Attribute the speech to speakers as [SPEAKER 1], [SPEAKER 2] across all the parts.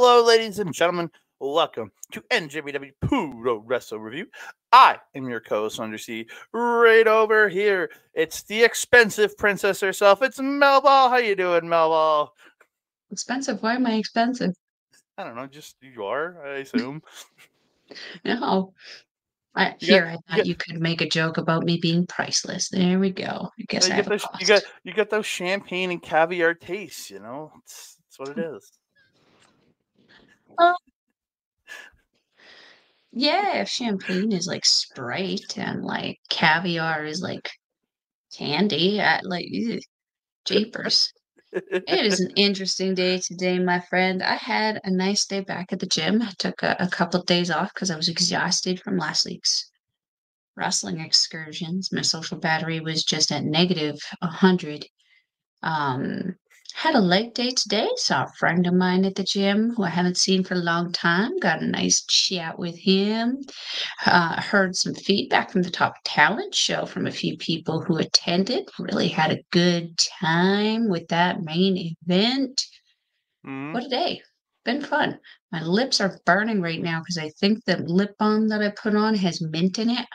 [SPEAKER 1] Hello, ladies and gentlemen. Welcome to NJPW Puroresu Review. I am your co-host, Undersea. Right over here, it's the expensive princess herself. It's Melball. How you doing, Melball?
[SPEAKER 2] Expensive? Why am I expensive?
[SPEAKER 1] I don't know. Just you are, I assume.
[SPEAKER 2] No. I thought you could make a joke about me being priceless. There we go. I guess I have a cost.
[SPEAKER 1] You got those champagne and caviar tastes. You know, it's what it is.
[SPEAKER 2] Yeah, if champagne is like Sprite and like caviar is like candy, jeepers. It is an interesting day today, my friend. I had a nice day back at the gym. I took a couple of days off because I was exhausted from last week's wrestling excursions. My social battery was just at negative 100. Um, had a leg day today. Saw a friend of mine at the gym who I haven't seen for a long time. Got a nice chat with him. Heard some feedback from the Top Talent Show from a few people who attended. Really had a good time with that main event. What a day. Been fun. My lips are burning right now because I think the lip balm that I put on has mint in it.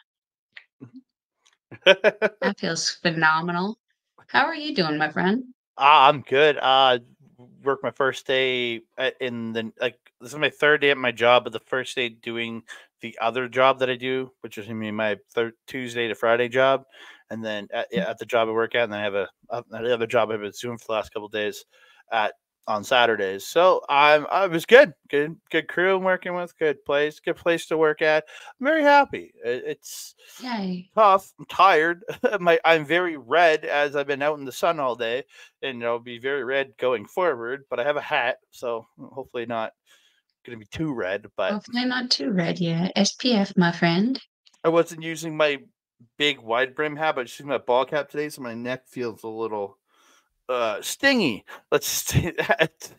[SPEAKER 2] That feels phenomenal. How are you doing, my friend?
[SPEAKER 1] I'm good. Work my first day this is my third day at my job, but the first day doing the other job that I do, which is my Tuesday to Friday job, and then at the job I work at, and then I have another job I've been doing for the last couple of days on Saturdays. So I was good crew I'm working with, good place to work at. I'm very happy. It's
[SPEAKER 2] Yay.
[SPEAKER 1] tough. I'm tired. I'm very red as I've been out in the sun all day, and I'll be very red going forward. But I have a hat, so hopefully not going to be too red. But
[SPEAKER 2] Hopefully not too red yet. SPF, my friend.
[SPEAKER 1] I wasn't using my big wide brim hat, but I just using my ball cap today, so my neck feels a little stingy. Let's say that.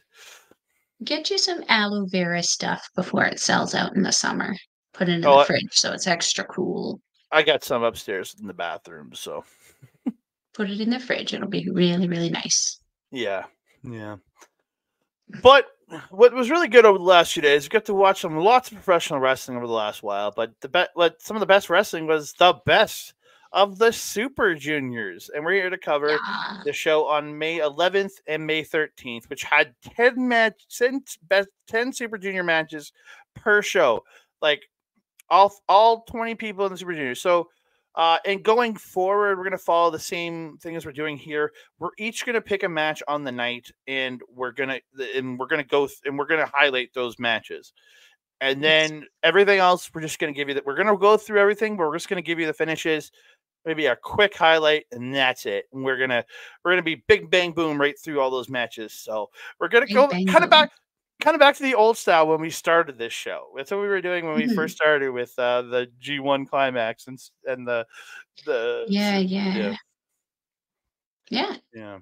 [SPEAKER 2] Get you some aloe vera stuff before it sells out in the summer. Put it in the fridge so it's extra cool.
[SPEAKER 1] I got some upstairs in the bathroom, so
[SPEAKER 2] put it in the fridge. It'll be really, really nice.
[SPEAKER 1] Yeah. But what was really good over the last few days, we got to watch lots of professional wrestling over the last while. But some of the best wrestling was the best of the Super Juniors, and we're here to cover the show on May 11th and May 13th, which had 10 Super Junior matches per show, like all 20 people in the Super Juniors. So. And going forward, we're going to follow the same thing as we're doing here. We're each going to pick a match on the night, and we're going to highlight those matches. And then everything else, we're just going to give you that. We're going to go through everything, but we're just going to give you the finishes, maybe a quick highlight, and that's it. And we're gonna be big bang boom right through all those matches. So we're going to go kind of back to the old style when we started this show. That's what we were doing when we first started with the G1 Climax and the
[SPEAKER 2] Yeah.
[SPEAKER 1] So,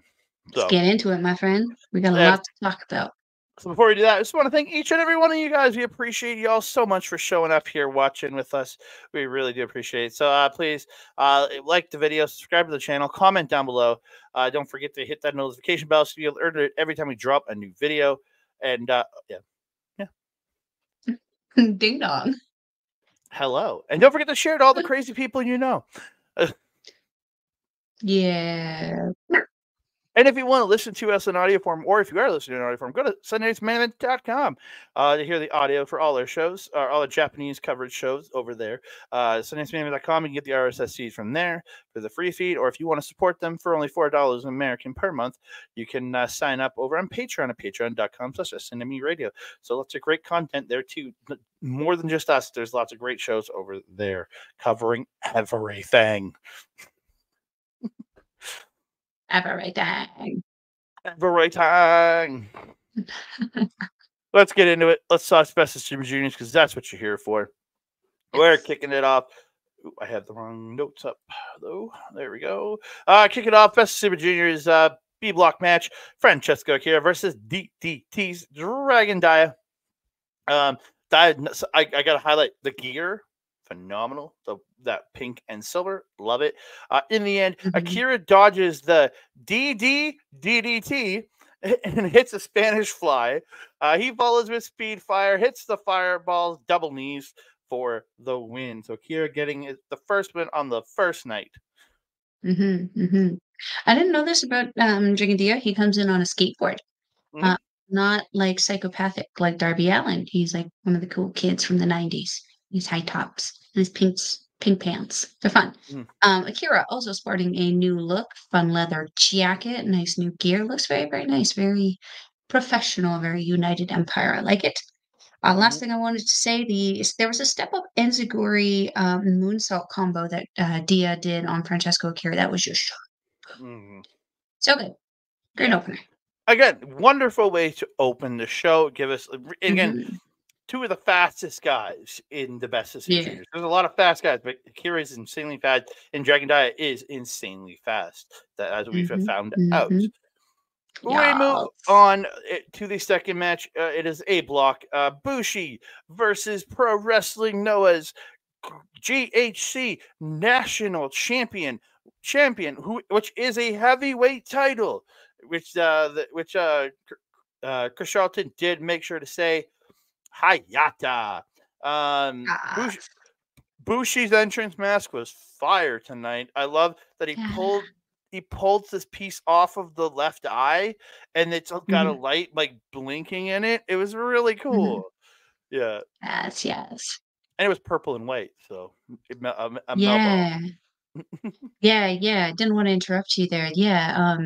[SPEAKER 2] let's get into it, my friend. We got a lot to talk about.
[SPEAKER 1] So before we do that, I just want to thank each and every one of you guys. We appreciate you all so much for showing up here, watching with us. We really do appreciate it. So please like the video, subscribe to the channel, comment down below. Don't forget to hit that notification bell so you'll earn it every time we drop a new video. And
[SPEAKER 2] Ding dong.
[SPEAKER 1] Hello. And don't forget to share to all the crazy people you know.
[SPEAKER 2] Yeah.
[SPEAKER 1] And if you want to listen to us in audio form, or if you are listening in audio form, go to sundaysmanagement.com to hear the audio for all our shows, all the Japanese coverage shows over there. Sundaysmanagement.com, you can get the RSS feeds from there for the free feed, or if you want to support them for only $4 American per month, you can sign up over on Patreon at patreon.com/SNME So lots of great content there too. More than just us, there's lots of great shows over there covering everything.
[SPEAKER 2] Everything.
[SPEAKER 1] Let's get into it. Let's talk Best of Super Juniors because that's what you're here for. Yes. We're kicking it off. Ooh, I have the wrong notes up, though. There we go. Kick it off. Best of Super Juniors B block match. Francesco Akira versus DDT's Dragon Dia. I got to highlight the gear. Phenomenal. That pink and silver. Love it. In the end, Akira dodges the DDT and hits a Spanish fly. He follows with speed fire, hits the fireballs, double knees for the win. So Akira getting the first win on the first night.
[SPEAKER 2] I didn't know this about Drigandilla. He comes in on a skateboard.
[SPEAKER 1] Mm-hmm.
[SPEAKER 2] Uh, not like psychopathic like Darby Allin. He's like one of the cool kids from the 90s. These high tops and his pink pants. They're fun. Akira also sporting a new look, fun leather jacket, nice new gear. Looks very, very nice, very professional, very United Empire. I like it. Last
[SPEAKER 1] Mm-hmm.
[SPEAKER 2] thing I wanted to say, there was a step up Enziguri moonsault combo that Dia did on Francesco Akira. That was just
[SPEAKER 1] Mm-hmm.
[SPEAKER 2] so good. Great
[SPEAKER 1] Yeah.
[SPEAKER 2] opener.
[SPEAKER 1] Again, wonderful way to open the show. Give us again
[SPEAKER 2] hmm
[SPEAKER 1] two of the fastest guys in the best of Super
[SPEAKER 2] Yeah.
[SPEAKER 1] Juniors. There's a lot of fast guys, but Akira is insanely fast, and Dragon Dia is insanely fast. That as we've
[SPEAKER 2] hmm
[SPEAKER 1] found out.
[SPEAKER 2] hmm
[SPEAKER 1] We move
[SPEAKER 2] Yes.
[SPEAKER 1] on to the second match. It is A block. Bushi versus Pro Wrestling Noah's GHC National Champion, which is a heavyweight title, which Chris Charlton did make sure to say Hayata. Bushi,
[SPEAKER 2] Yes.
[SPEAKER 1] Bushi's entrance mask was fire tonight. I love that
[SPEAKER 2] Yeah.
[SPEAKER 1] he pulled this piece off of the left eye, and it's got a
[SPEAKER 2] hmm
[SPEAKER 1] light like blinking in it. It was really
[SPEAKER 2] hmm
[SPEAKER 1] cool. Yeah,
[SPEAKER 2] Yes. Yes.
[SPEAKER 1] and it was purple and white, so a Melball.
[SPEAKER 2] Yeah. Yeah. Yeah. Didn't want to interrupt you there. Yeah.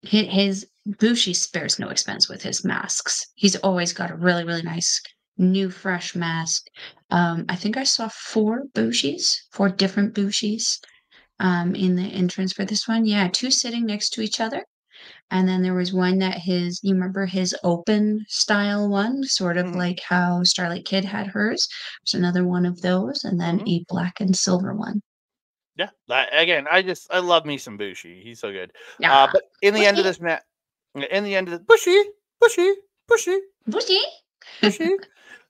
[SPEAKER 2] His Bushi spares no expense with his masks. He's always got a really, really nice new fresh mask. I think I saw four different Bushis in the entrance for this one. Yeah, two sitting next to each other. And then there was one that you remember his open style one, sort of
[SPEAKER 1] Mhm,
[SPEAKER 2] like how Starlight Kid had hers. There's another one of those, and then
[SPEAKER 1] mhm.
[SPEAKER 2] a black and silver one.
[SPEAKER 1] Yeah, again, I love me some Bushi. He's so good.
[SPEAKER 2] Yeah.
[SPEAKER 1] But in the end of
[SPEAKER 2] Bushy,
[SPEAKER 1] this match, in the end of the Bushy, Bushy,
[SPEAKER 2] bushy,
[SPEAKER 1] Bushy.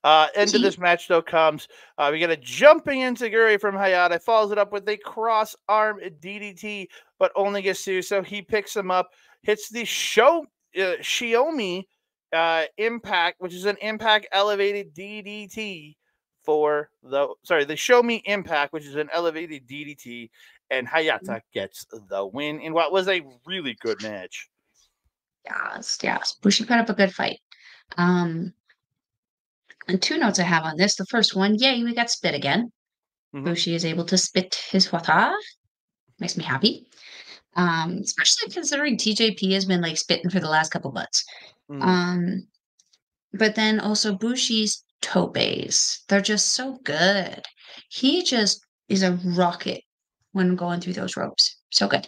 [SPEAKER 1] End of
[SPEAKER 2] bushy.
[SPEAKER 1] this match though comes. We get a jumping Insiguri from Hayata, follows it up with a cross arm DDT, but only gets two. So he picks him up, hits the Shiomi impact, which is an impact elevated DDT the Show Me Impact, which is an elevated DDT, and Hayata gets the win in what was a really good match.
[SPEAKER 2] Yes, yes. Bushy put up a good fight. Um, and two notes I have on this. The first one, yay, we got spit again.
[SPEAKER 1] Mm-hmm.
[SPEAKER 2] Bushi is able to spit his wata. Makes me happy. Especially considering TJP has been like spitting for the last couple months.
[SPEAKER 1] Mm-hmm.
[SPEAKER 2] Um, but then also Bushi's topes. They're just so good. He just is a rocket when going through those ropes. So good.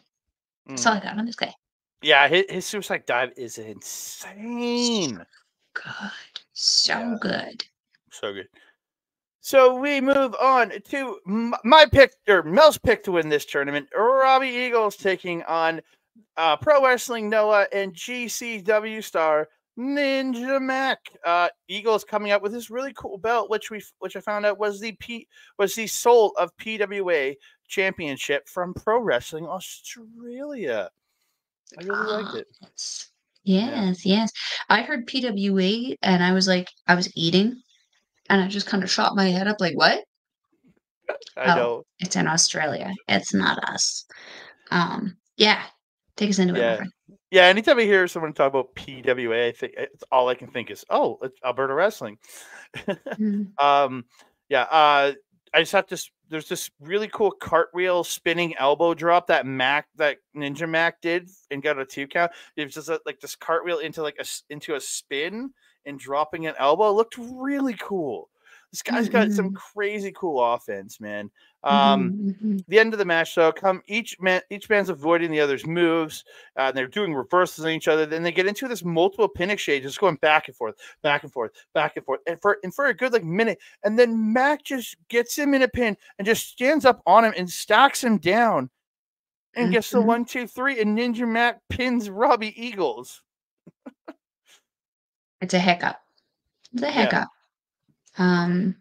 [SPEAKER 2] That's all
[SPEAKER 1] Mm.
[SPEAKER 2] I got on this guy.
[SPEAKER 1] Yeah, his suicide dive is
[SPEAKER 2] So
[SPEAKER 1] insane.
[SPEAKER 2] good. So
[SPEAKER 1] Yeah,
[SPEAKER 2] good.
[SPEAKER 1] so good. So we move on to my pick, or Mel's pick to win this tournament. Robbie Eagles taking on Pro Wrestling Noah and GCW star Ninja Mack. Eagles coming up with this really cool belt, which I found out was the soul of PWA Championship from Pro Wrestling Australia. I really liked it.
[SPEAKER 2] Yes.
[SPEAKER 1] Yeah,
[SPEAKER 2] Yes, yes. I heard PWA and I was eating and I just kind of shot my head up like, what?
[SPEAKER 1] I
[SPEAKER 2] Oh,
[SPEAKER 1] know.
[SPEAKER 2] it's in Australia. It's not us. Yeah. Take us into it, my
[SPEAKER 1] Yeah.
[SPEAKER 2] friend.
[SPEAKER 1] Yeah, anytime I hear someone talk about PWA, I think it's all I can think is, oh, it's Alberta Wrestling.
[SPEAKER 2] Mhm.
[SPEAKER 1] um, yeah, I just have this. There's this really cool cartwheel spinning elbow drop that Ninja Mac did and got a 2 count. It was just like this cartwheel into into a spin and dropping an elbow. It looked really cool. This guy's got some
[SPEAKER 2] Mhm,
[SPEAKER 1] crazy cool offense, man.
[SPEAKER 2] mhm, mhm,
[SPEAKER 1] The end of the match, though, each man's avoiding the other's moves. And they're doing reversals on each other. Then they get into this multiple pin exchange, just going back and forth, back and forth, back and forth, and for a good like minute. And then Mac just gets him in a pin and just stands up on him and stacks him down and
[SPEAKER 2] mhm,
[SPEAKER 1] gets the
[SPEAKER 2] mhm.
[SPEAKER 1] 1, 2, 3. And Ninja Mac pins Robbie Eagles.
[SPEAKER 2] It's a hiccup. It's a
[SPEAKER 1] Yeah.
[SPEAKER 2] hiccup. Um,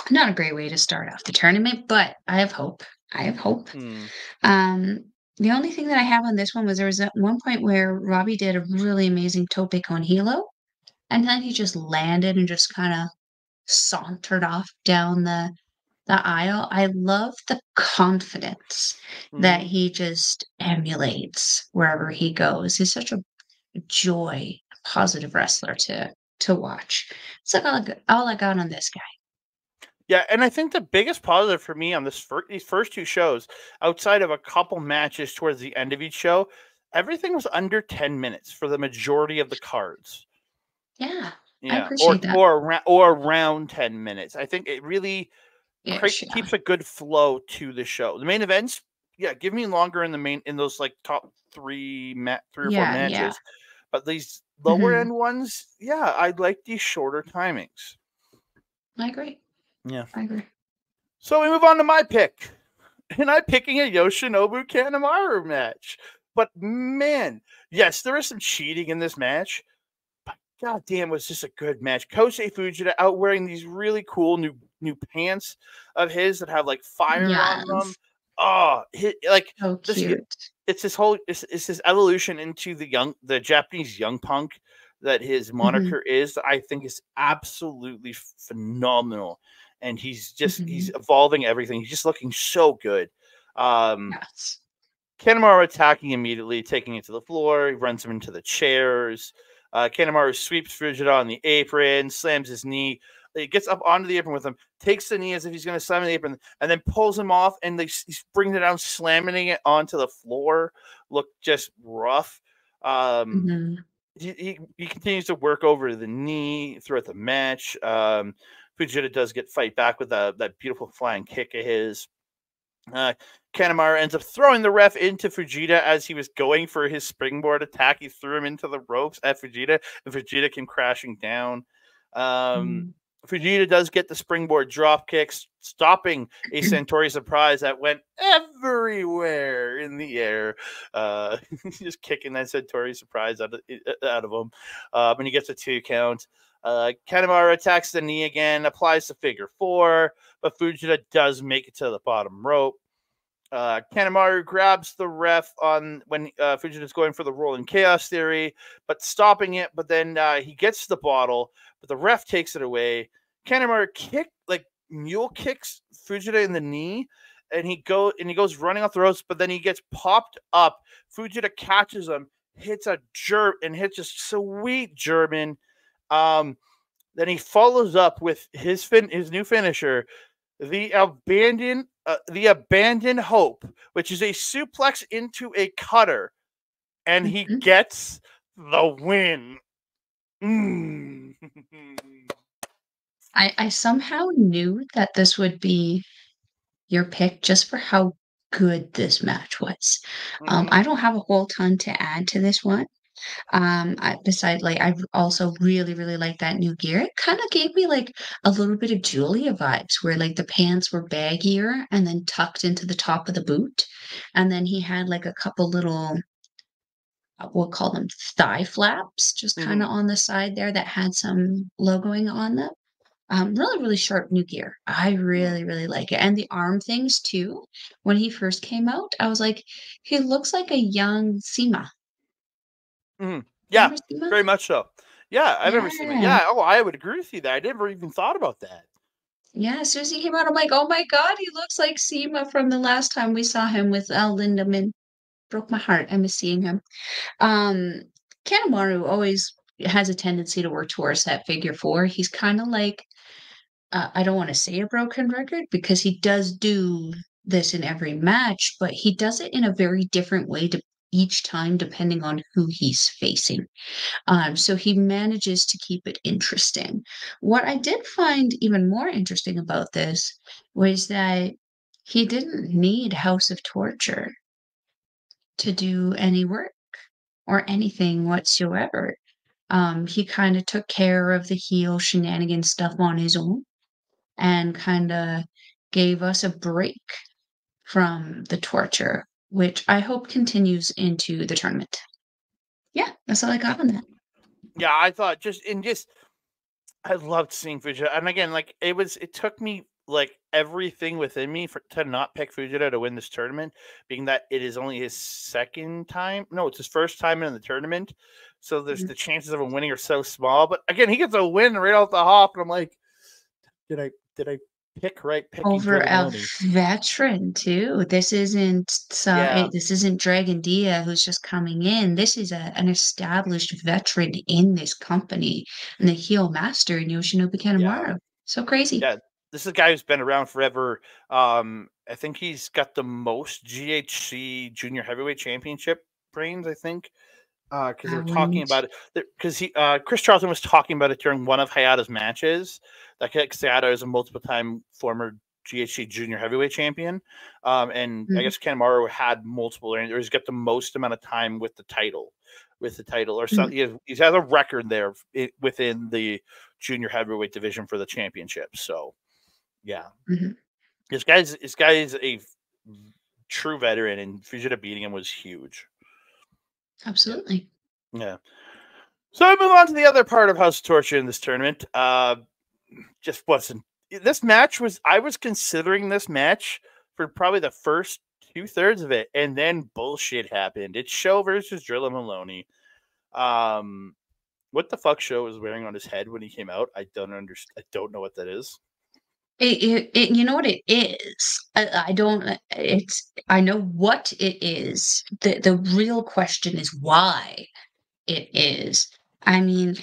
[SPEAKER 2] Not a great way to start off the tournament, but I have hope. I have hope.
[SPEAKER 1] Hmm.
[SPEAKER 2] Um, The only thing that I have on this one was there was at one point where Robbie did a really amazing tope con hilo, and then he just landed and just kinda sauntered off down the aisle. I love the confidence that
[SPEAKER 1] Hmm.
[SPEAKER 2] he just emulates wherever he goes. He's such a joy, positive wrestler to watch. It's like all I got on this guy.
[SPEAKER 1] Yeah, and I think the biggest positive for me on these first two shows, outside of a couple matches towards the end of each show, everything was under 10 minutes for the majority of the cards.
[SPEAKER 2] Yeah, I
[SPEAKER 1] Yeah,
[SPEAKER 2] appreciate that.
[SPEAKER 1] or around 10 minutes. I think it really
[SPEAKER 2] Ish, yeah.
[SPEAKER 1] keeps a good flow to the show. The main events, yeah, give me longer in those like top three or four
[SPEAKER 2] Yeah, yeah.
[SPEAKER 1] matches. But these lower
[SPEAKER 2] Mhm.
[SPEAKER 1] end ones, yeah, I like these shorter timings.
[SPEAKER 2] I agree.
[SPEAKER 1] Yeah.
[SPEAKER 2] I agree.
[SPEAKER 1] So we move on to my pick. And I'm picking a Yoshinobu Kanemaru match. But man, yes, there is some cheating in this match. But goddamn, was this a good match? Kosei Fujita out wearing these really cool new pants of his that have like fire on them.
[SPEAKER 2] Yes.
[SPEAKER 1] Oh, like
[SPEAKER 2] So
[SPEAKER 1] this.
[SPEAKER 2] cute.
[SPEAKER 1] It's this whole it's this evolution into the Japanese young punk that his
[SPEAKER 2] Mhm,
[SPEAKER 1] moniker is. I think is absolutely phenomenal, and he's
[SPEAKER 2] mhm.
[SPEAKER 1] evolving everything. He's just looking so good. Um,
[SPEAKER 2] Yes.
[SPEAKER 1] Kanemaru attacking immediately, taking it to the floor. He runs him into the chairs. Kanemaru sweeps Fujita on the apron, slams his knee. He gets up onto the apron with him, takes the knee as if he's going to slam the apron, and then pulls him off, and he brings it down, slamming it onto the floor. Looked just rough. Um,
[SPEAKER 2] Mhm,
[SPEAKER 1] he continues to work over the knee throughout the match. Fujita does get fight back with that beautiful flying kick of his. Uh, Kanemaru ends up throwing the ref into Fujita as he was going for his springboard attack. He threw him into the ropes at Fujita, and Fujita came crashing down. Um,
[SPEAKER 2] mhm.
[SPEAKER 1] Fujita does get the springboard drop kicks, stopping a Centauri surprise that went everywhere in the air. Just kicking that Centauri surprise out of him. And he gets a 2 count. Kanemaru attacks the knee again, applies the figure 4, but Fujita does make it to the bottom rope. Kanemaru grabs the ref on when Fujita's going for the rolling chaos theory, but stopping it. But then he gets the bottle, but the ref takes it away. Kanemaru mule kicks Fujita in the knee, and he goes running off the ropes. But then he gets popped up. Fujita catches him, hits a sweet German. Um, then he follows up with his new finisher, the abandoned hope, which is a suplex into a cutter, and he
[SPEAKER 2] Mhm.
[SPEAKER 1] gets the win. Mm.
[SPEAKER 2] I somehow knew that this would be your pick just for how good this match was.
[SPEAKER 1] Mhm.
[SPEAKER 2] I don't have a whole ton to add to this one. Beside like I also really, really like that new gear. It kind of gave me like a little bit of Julia vibes where like the pants were baggier and then tucked into the top of the boot. And then he had like a couple little we'll call them thigh flaps, just kind
[SPEAKER 1] Mhm.
[SPEAKER 2] of on the side there that had some logoing on them. Really, really sharp new gear. I
[SPEAKER 1] Mhm.
[SPEAKER 2] really, really like it. And the arm things too. When he first came out, I was like, he looks like a young Seema.
[SPEAKER 1] Mhm. Yeah,
[SPEAKER 2] Remember Seema?
[SPEAKER 1] very much so. Yeah, I remember seeing it.
[SPEAKER 2] Yeah.
[SPEAKER 1] Yeah, oh, I would agree with you there. I never even thought about that.
[SPEAKER 2] Yeah, as soon as he came out, I'm like, oh my God, he looks like Seema from the last time we saw him with Lindemann. Broke my heart. I miss seeing him. Um, Kanemaru always has a tendency to work towards that figure four. He's kind of like I don't want to say a broken record because he does do this in every match, but he does it in a very different way to each time depending on who he's facing. So he manages to keep it interesting. What I did find even more interesting about this was that he didn't need House of Torture to do any work or anything whatsoever. He kind of took care of the heel shenanigan stuff on his own and kinda gave us a break from the torture, which I hope continues into the tournament. Yeah, that's all I got on that.
[SPEAKER 1] Yeah, I thought I loved seeing Fujita, and again, like it took me like everything within me to not pick Fujita to win this tournament, being that it is only his second time. No, it's his first time in the tournament. So there's the chances of him winning are so small. But again, he gets a win right off the hop, and I'm like, did I pick right picking
[SPEAKER 2] Over
[SPEAKER 1] Drilla
[SPEAKER 2] a
[SPEAKER 1] Moloney?
[SPEAKER 2] veteran too.
[SPEAKER 1] Yeah,
[SPEAKER 2] This isn't Dragon Dia who's just coming in. This is an established veteran in this company, and the heel master Yoshinobu
[SPEAKER 1] yeah,
[SPEAKER 2] Kanemaru. So crazy.
[SPEAKER 1] yeah. This is a guy who's been around forever. I think he's got the most GHC Junior Heavyweight Championship reigns. I think because they
[SPEAKER 2] I
[SPEAKER 1] were talking
[SPEAKER 2] wouldn't.
[SPEAKER 1] about it. Because Chris Charlton was talking about it during one of Hayata's matches. That Hayata is a multiple-time former GHC Junior Heavyweight Champion, and I
[SPEAKER 2] Mhm,
[SPEAKER 1] guess Kanemaru had multiple, or he's got the most amount of time with the title, or
[SPEAKER 2] mhm,
[SPEAKER 1] something. He's has a record there within the Junior Heavyweight division for the championship. So yeah,
[SPEAKER 2] mhm.
[SPEAKER 1] this guy's a true veteran, and Fujita beating him was huge. Yeah,
[SPEAKER 2] Absolutely.
[SPEAKER 1] yeah. So I move on to the other part of House of Torture in this tournament. Just wasn't this match was I was considering this match for probably the first 2/3 of it, and then bullshit happened. It's Show versus Drilla Moloney. Um, what the fuck Show was wearing on his head when he came out? I don't understand. I don't know what that is.
[SPEAKER 2] You know what it is? I don't, it's, I know what it is. The real question is why it is. I mean,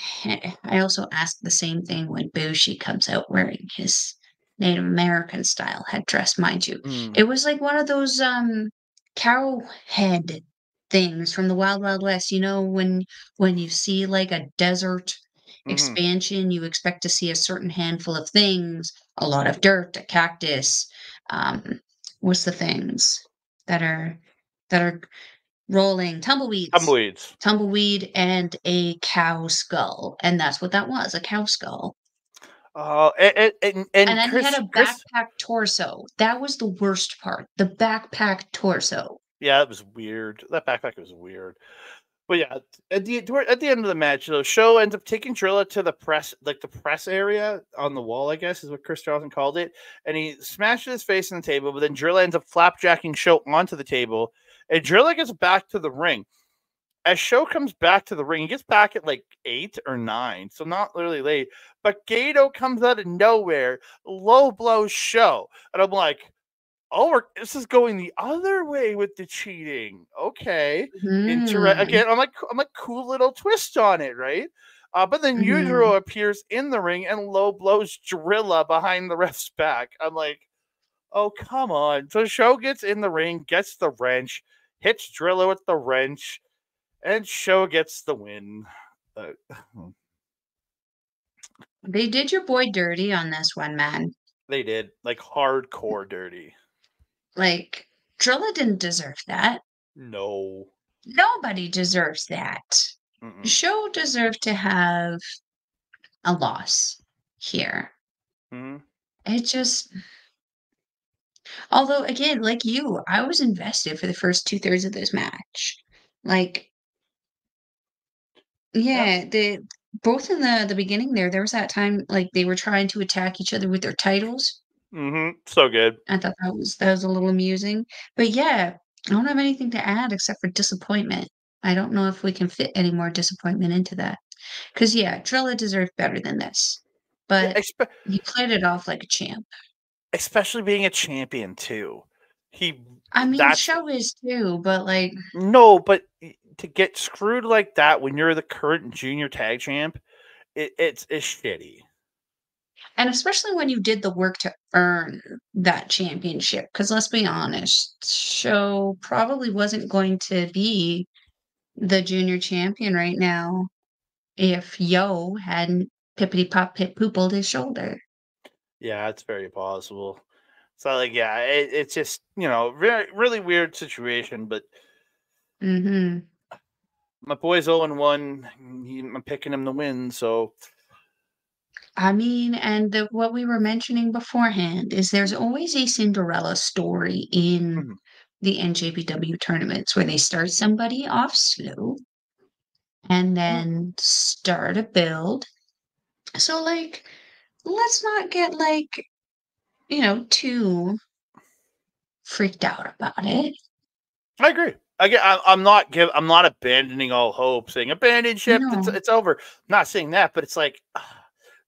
[SPEAKER 2] I also ask the same thing when Bushi comes out wearing his Native American style headdress, mind you.
[SPEAKER 1] Mm,
[SPEAKER 2] It was like one of those cow head things from the Wild Wild West. You know, when you see like a desert
[SPEAKER 1] mm-hmm.
[SPEAKER 2] expansion, you expect to see a certain handful of things, a lot of dirt, a cactus. Um, what's the things that are rolling? Tumbleweeds.
[SPEAKER 1] Tumbleweeds.
[SPEAKER 2] Tumbleweed and a cow skull, and that's what that was, a cow skull. And
[SPEAKER 1] And
[SPEAKER 2] then he had
[SPEAKER 1] Chris,
[SPEAKER 2] a
[SPEAKER 1] Chris,
[SPEAKER 2] backpack torso. That was the worst part, the backpack torso.
[SPEAKER 1] yeah, it was weird. That backpack was weird. But yeah, at the end of the match, though, Show ends up taking Drilla to the press, like the press area on the wall, I guess is what Chris Charlton called it, and he smashes his face on the table. But then Drilla ends up flapjacking Show onto the table, and Drilla gets back to the ring. As Show comes back to the ring, he gets back at like 8 or 9, so not really late. But Gato comes out of nowhere, low blows Show, and I'm like, oh, this is going the other way with the cheating. Okay,
[SPEAKER 2] Mhm,
[SPEAKER 1] again. I'm like, cool little twist on it, right? But then
[SPEAKER 2] mhm.
[SPEAKER 1] Yujiro appears in the ring and low blows Drilla behind the ref's back. I'm like, oh come on. So Show gets in the ring, gets the wrench, hits Drilla with the wrench, and Show gets the win. Uh,
[SPEAKER 2] They did your boy dirty on this one, man.
[SPEAKER 1] they did like hardcore dirty.
[SPEAKER 2] Like, Drilla didn't deserve that.
[SPEAKER 1] No.
[SPEAKER 2] Nobody deserves that.
[SPEAKER 1] Mm-mm.
[SPEAKER 2] Show deserved to have a loss here.
[SPEAKER 1] Mm-hmm.
[SPEAKER 2] It just although, again, like you, I was invested for the first 2/3 of this match. Like,
[SPEAKER 1] Yep.
[SPEAKER 2] yeah, the both in the beginning there was that time, like, they were trying to attack each other with their titles.
[SPEAKER 1] Mm-hmm. So good.
[SPEAKER 2] I thought that was a little amusing. But, yeah, I don't have anything to add except for disappointment. I don't know if we can fit any more disappointment into that. Because yeah, Drilla deserved better than this,
[SPEAKER 1] Yeah.
[SPEAKER 2] but he played it off like a champ.
[SPEAKER 1] Especially being a champion too. He
[SPEAKER 2] I mean,
[SPEAKER 1] that's
[SPEAKER 2] Show is too, but, like
[SPEAKER 1] no, but to get screwed like that when you're the current junior tag champ, it's shitty.
[SPEAKER 2] and especially when you did the work to earn that championship, because let's be honest, Show probably wasn't going to be the junior champion right now if Yo hadn't pippity pop pip poopled his shoulder.
[SPEAKER 1] Yeah, it's very possible. So like, yeah, it's just very really weird situation. But
[SPEAKER 2] Hmm.
[SPEAKER 1] my boy's 0-1. I'm picking him to win. So
[SPEAKER 2] I mean, and what we were mentioning beforehand is there's always a Cinderella story in
[SPEAKER 1] mhm.
[SPEAKER 2] the NJPW tournaments where they start somebody off slow and then start a build. So, like, let's not get like too freaked out about it.
[SPEAKER 1] I agree. I'm not abandoning all hope, saying abandon ship.
[SPEAKER 2] No.
[SPEAKER 1] It's over. I'm not saying that, but it's like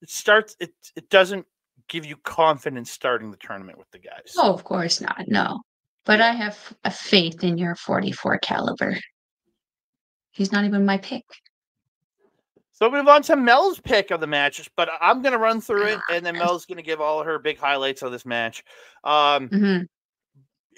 [SPEAKER 1] it doesn't give you confidence starting the tournament with the guys.
[SPEAKER 2] Oh, of course not. No. But I
[SPEAKER 1] Yeah.
[SPEAKER 2] have a faith in your 44 caliber. He's not even my pick.
[SPEAKER 1] So we move on to Mel's pick of the matches, but I'm gonna run through it, and then
[SPEAKER 2] Yes.
[SPEAKER 1] Mel's gonna give all her big highlights of this match. Um,
[SPEAKER 2] Mhm.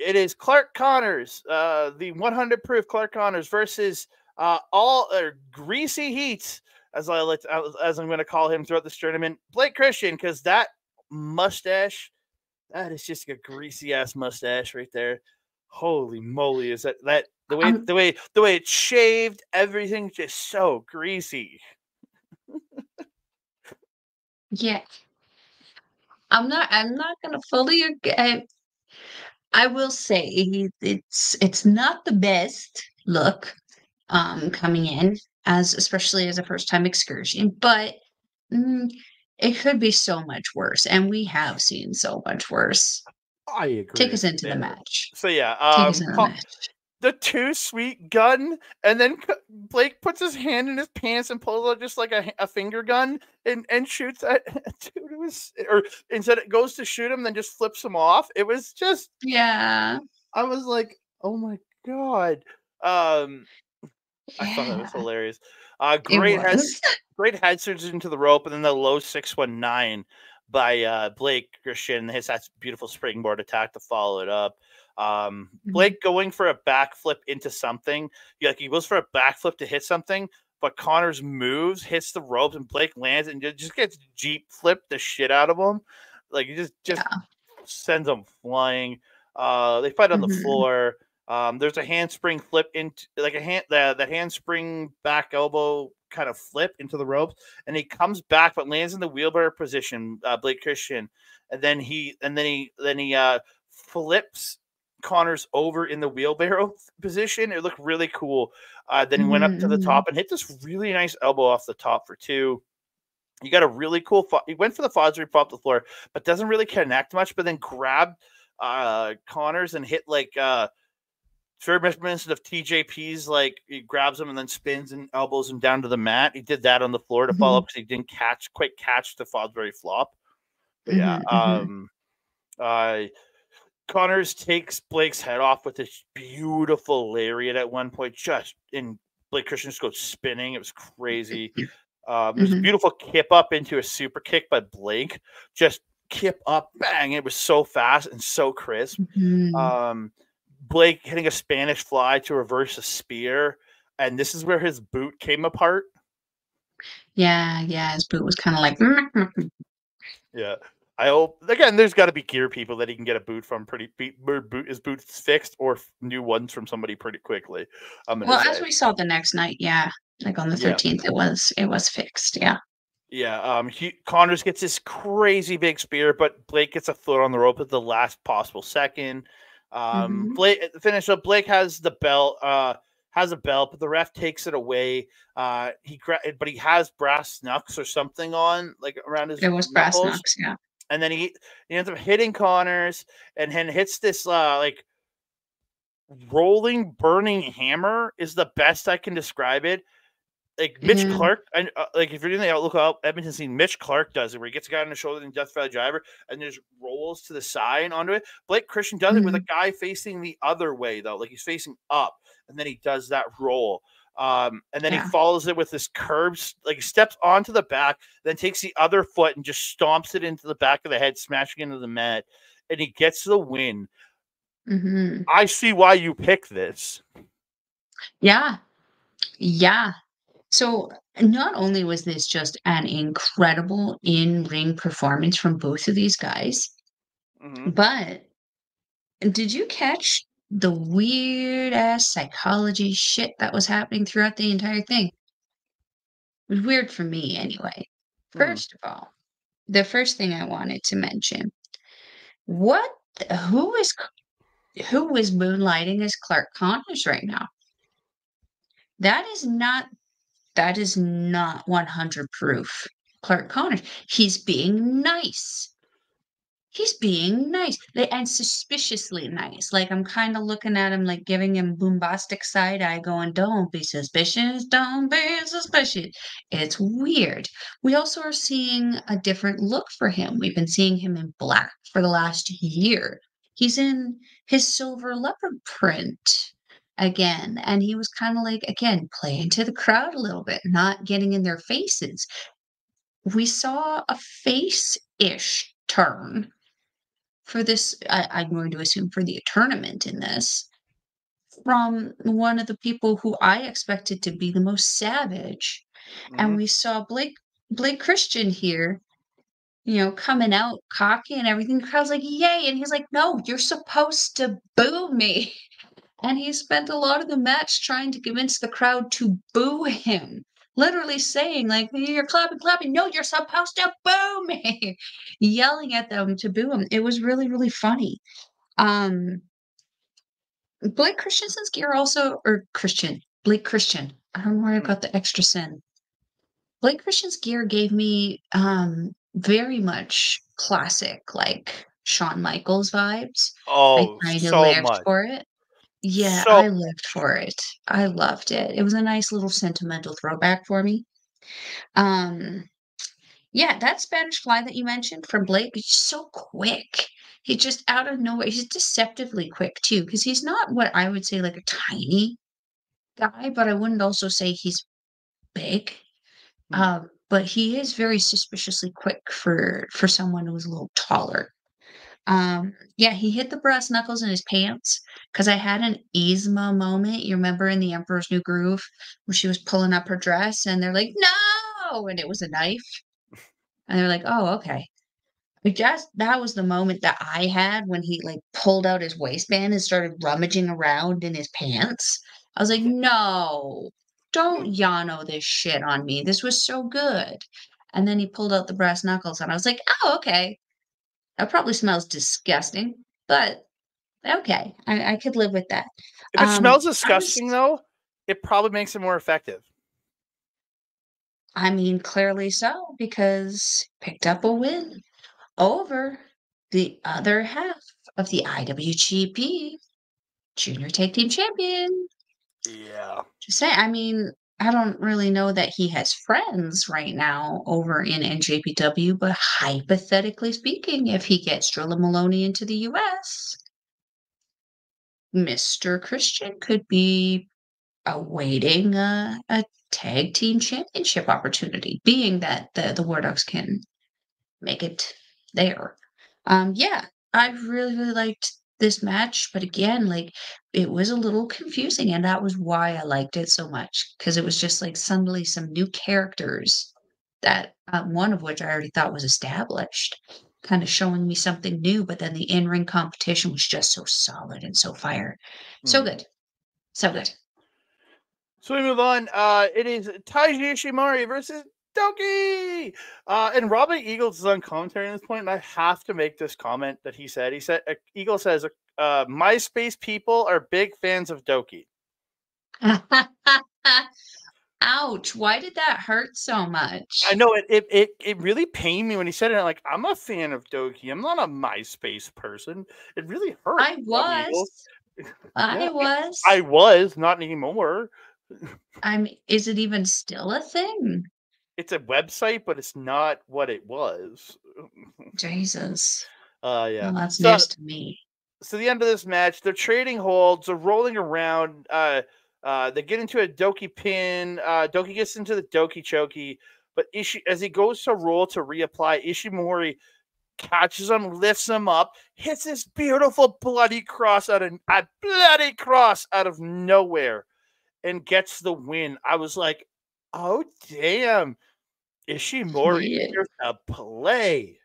[SPEAKER 1] it is Clark Connors, the 100 proof Clark Connors versus all greasy heat, as I'm going to call him throughout this tournament, Blake Christian, because that mustache, that is just a greasy ass mustache right there. Holy moly, is that the way it's shaved, everything's just so greasy.
[SPEAKER 2] Yeah. I'm not gonna fully agree. I will say it's not the best look coming in as especially as a first time excursion, but mm, it could be so much worse, and we have seen so much worse.
[SPEAKER 1] I agree
[SPEAKER 2] Take us
[SPEAKER 1] with you
[SPEAKER 2] into the
[SPEAKER 1] there.
[SPEAKER 2] match.
[SPEAKER 1] So yeah,
[SPEAKER 2] Take us into the match.
[SPEAKER 1] the too sweet gun, and then Blake puts his hand in his pants and pulls out just like a finger gun and shoots at dude. It was, or instead it goes to shoot him, then just flips him off. It was just,
[SPEAKER 2] Yeah.
[SPEAKER 1] I was like, oh my god. Um, I thought that was
[SPEAKER 2] Yeah.
[SPEAKER 1] hilarious.
[SPEAKER 2] It was.
[SPEAKER 1] Great head surge into the rope, and then the low 619 by Blake Christian hits that beautiful springboard attack to follow it up.
[SPEAKER 2] Mhm.
[SPEAKER 1] Blake going for a backflip into something. He goes for a backflip to hit something, but Connors moves, hits the ropes, and Blake lands and just gets Jeep flipped the shit out of him. Like he just
[SPEAKER 2] Yeah.
[SPEAKER 1] sends them flying. They fight on the
[SPEAKER 2] Mhm.
[SPEAKER 1] floor. There's a handspring flip into like that handspring back elbow kind of flip into the ropes, and he comes back but lands in the wheelbarrow position, Blake Christian, and then he flips Connors over in the wheelbarrow position. It looked really cool. Then he went up
[SPEAKER 2] Mhm,
[SPEAKER 1] to the
[SPEAKER 2] mhm.
[SPEAKER 1] top and hit this really nice elbow off the top for two. You got a really cool. He went for the Fosbury pop the floor, but doesn't really connect much. But then grabbed Connors and hit like very reminiscent of TJP's. Like he grabs him and then spins and elbows him down to the mat. He did that on the floor to follow up
[SPEAKER 2] Mhm.
[SPEAKER 1] because he didn't quite catch the Fosbury flop. But yeah,
[SPEAKER 2] Mhm, mhm.
[SPEAKER 1] uh, Connors takes Blake's head off with this beautiful lariat at one point, just in Blake Christian just goes spinning. It was crazy. There's a
[SPEAKER 2] Mhm.
[SPEAKER 1] beautiful kip up into a super kick by Blake. Just kip up, bang. It was so fast and so crisp.
[SPEAKER 2] Mhm.
[SPEAKER 1] Um, Blake hitting a Spanish fly to reverse a spear. And this is where his boot came apart.
[SPEAKER 2] Yeah, yeah, his boot was kinda like
[SPEAKER 1] Yeah. I hope, again, there's got to be gear people that he can get a boot from his boots fixed or new ones from somebody pretty quickly. I'm going to
[SPEAKER 2] Well, as
[SPEAKER 1] say.
[SPEAKER 2] we saw the next night, yeah, like on the
[SPEAKER 1] Yeah.
[SPEAKER 2] 13th, it was fixed, yeah.
[SPEAKER 1] Yeah, Connors gets this crazy big spear, but Blake gets a foot on the rope at the last possible second.
[SPEAKER 2] Mhm.
[SPEAKER 1] Blake finish up. Blake has the belt, has a belt, but the ref takes it away. But he has brass knucks or something on, like around his
[SPEAKER 2] It was brass
[SPEAKER 1] knuckles,
[SPEAKER 2] knucks, yeah.
[SPEAKER 1] and then he ends up hitting Connors, and then hits this like rolling burning hammer is the best I can describe it. Like Mitch
[SPEAKER 2] Mhm.
[SPEAKER 1] Clark, and like if you're doing the look up Edmonton scene, Mitch Clark does it where he gets a guy on the shoulder in Death Valley Driver and just rolls to the side onto it. Blake Christian does it with a
[SPEAKER 2] Mhm.
[SPEAKER 1] guy facing the other way though, like he's facing up, and then he does that roll. And then he
[SPEAKER 2] Yeah.
[SPEAKER 1] follows it with this curves, like he steps onto the back, then takes the other foot and just stomps it into the back of the head, smashing into the mat, and he gets the win.
[SPEAKER 2] Mhm.
[SPEAKER 1] I see why you picked this.
[SPEAKER 2] Yeah. Yeah. So, not only was this just an incredible in-ring performance from both of these guys,
[SPEAKER 1] Mm-hmm.
[SPEAKER 2] but did you catch the weird ass psychology shit that was happening throughout the entire thing? It was weird for me anyway.
[SPEAKER 1] Mm-hmm.
[SPEAKER 2] First of all, the first thing I wanted to mention, what who is who is moonlighting as Clark Connors right now? That is not that is not 100 proof Clark Connors. He's being nice. he's being nice and suspiciously nice. Like, I'm kind of looking at him, like giving him bombastic side eye, going, "Don't be suspicious, don't be suspicious." It's weird. We also are seeing a different look for him. We've been seeing him in black for the last year. He's in his silver leopard print again, and he was kind of like, again, playing to the crowd a little bit, not getting in their faces. We saw a face-ish turn for this. I'm going to assume for the tournament in this, from one of the people who I expected to be the most savage. And
[SPEAKER 1] Mhm.
[SPEAKER 2] we saw Blake Christian here, coming out cocky and everything. The crowd's like, "Yay!" And he's like, "No, you're supposed to boo me." And he spent a lot of the match trying to convince the crowd to boo him. Literally saying, like, "You're clapping, clapping. No, you're supposed to boo me." Yelling at them to boo him. It was really, really funny. Um, Blake Christensen's gear also, or Blake Christian. I don't worry
[SPEAKER 1] Mm.
[SPEAKER 2] about the extra sin. Blake Christian's gear gave me very much classic, like Shawn Michaels vibes. I
[SPEAKER 1] Oh,
[SPEAKER 2] kind of
[SPEAKER 1] so
[SPEAKER 2] lived
[SPEAKER 1] much.
[SPEAKER 2] for it. Yeah,
[SPEAKER 1] So
[SPEAKER 2] I lived for it. I loved it. It was a nice little sentimental throwback for me. Um, yeah, that Spanish Fly that you mentioned from Blake is so quick. He just out of nowhere. He's deceptively quick too, because he's not what I would say like a tiny guy, but I wouldn't also say he's big.
[SPEAKER 1] mm,
[SPEAKER 2] But he is very suspiciously quick for someone who's a little taller. Yeah, he hit the brass knuckles in his pants because I had an Yzma moment. You remember in The Emperor's New Groove where she was pulling up her dress and they're like, "No!" And it was a knife. And they're like, "Oh, okay." That was the moment that I had when he like pulled out his waistband and started rummaging around in his pants. I was like, "No, don't Yano this shit on me. This was so good." And then he pulled out the brass knuckles and I was like, "Oh, okay. That probably smells disgusting, but okay. I could live with that."
[SPEAKER 1] if it smells
[SPEAKER 2] I was
[SPEAKER 1] disgusting, though, it probably makes it more effective.
[SPEAKER 2] I mean, clearly so, because picked up a win over the other half of the IWGP Junior Tag Team Champion.
[SPEAKER 1] Yeah.
[SPEAKER 2] Just say, I mean, I don't really know that he has friends right now over in NJPW, but hypothetically speaking, if he gets Drilla Moloney into the US, Mr. Christian could be awaiting a tag team championship opportunity, being that the War Dogs can make it there. Yeah, I really, really liked this match, but again, like it was a little confusing, and that was why I liked it so much because it was just like suddenly some new characters that one of which I already thought was established, kind of showing me something new, but then the in-ring competition was just so solid and so fire. So
[SPEAKER 1] Mm.
[SPEAKER 2] good. So good.
[SPEAKER 1] So we move on. It is Taiji Ishimori versus Douki. And Robbie Eagles is on commentary at this point, and I have to make this comment that he said. He said, Eagle says, MySpace people are big fans of Douki.
[SPEAKER 2] Ouch. Why did that hurt so
[SPEAKER 1] I
[SPEAKER 2] much?
[SPEAKER 1] know it really pained me when he said it. Like, I'm a fan of Douki. I'm not a MySpace person. It really hurt,
[SPEAKER 2] I
[SPEAKER 1] Robbie Eagles.
[SPEAKER 2] was. I
[SPEAKER 1] Yeah, I
[SPEAKER 2] was.
[SPEAKER 1] was, not anymore.
[SPEAKER 2] Is it even still a thing?
[SPEAKER 1] It's a website, but it's not what it was.
[SPEAKER 2] Jesus.
[SPEAKER 1] Yeah.
[SPEAKER 2] Well, that's
[SPEAKER 1] So
[SPEAKER 2] news to me.
[SPEAKER 1] the end of this match, they're trading holds, they're rolling around. They get into a Douki pin. Douki gets into the Douki chokey, but as he goes to roll to reapply, Ishimori catches him, lifts him up, hits this beautiful bloody cross out of nowhere, and gets the win. I was like, oh damn, Ishimori
[SPEAKER 2] Yeah.
[SPEAKER 1] here to play.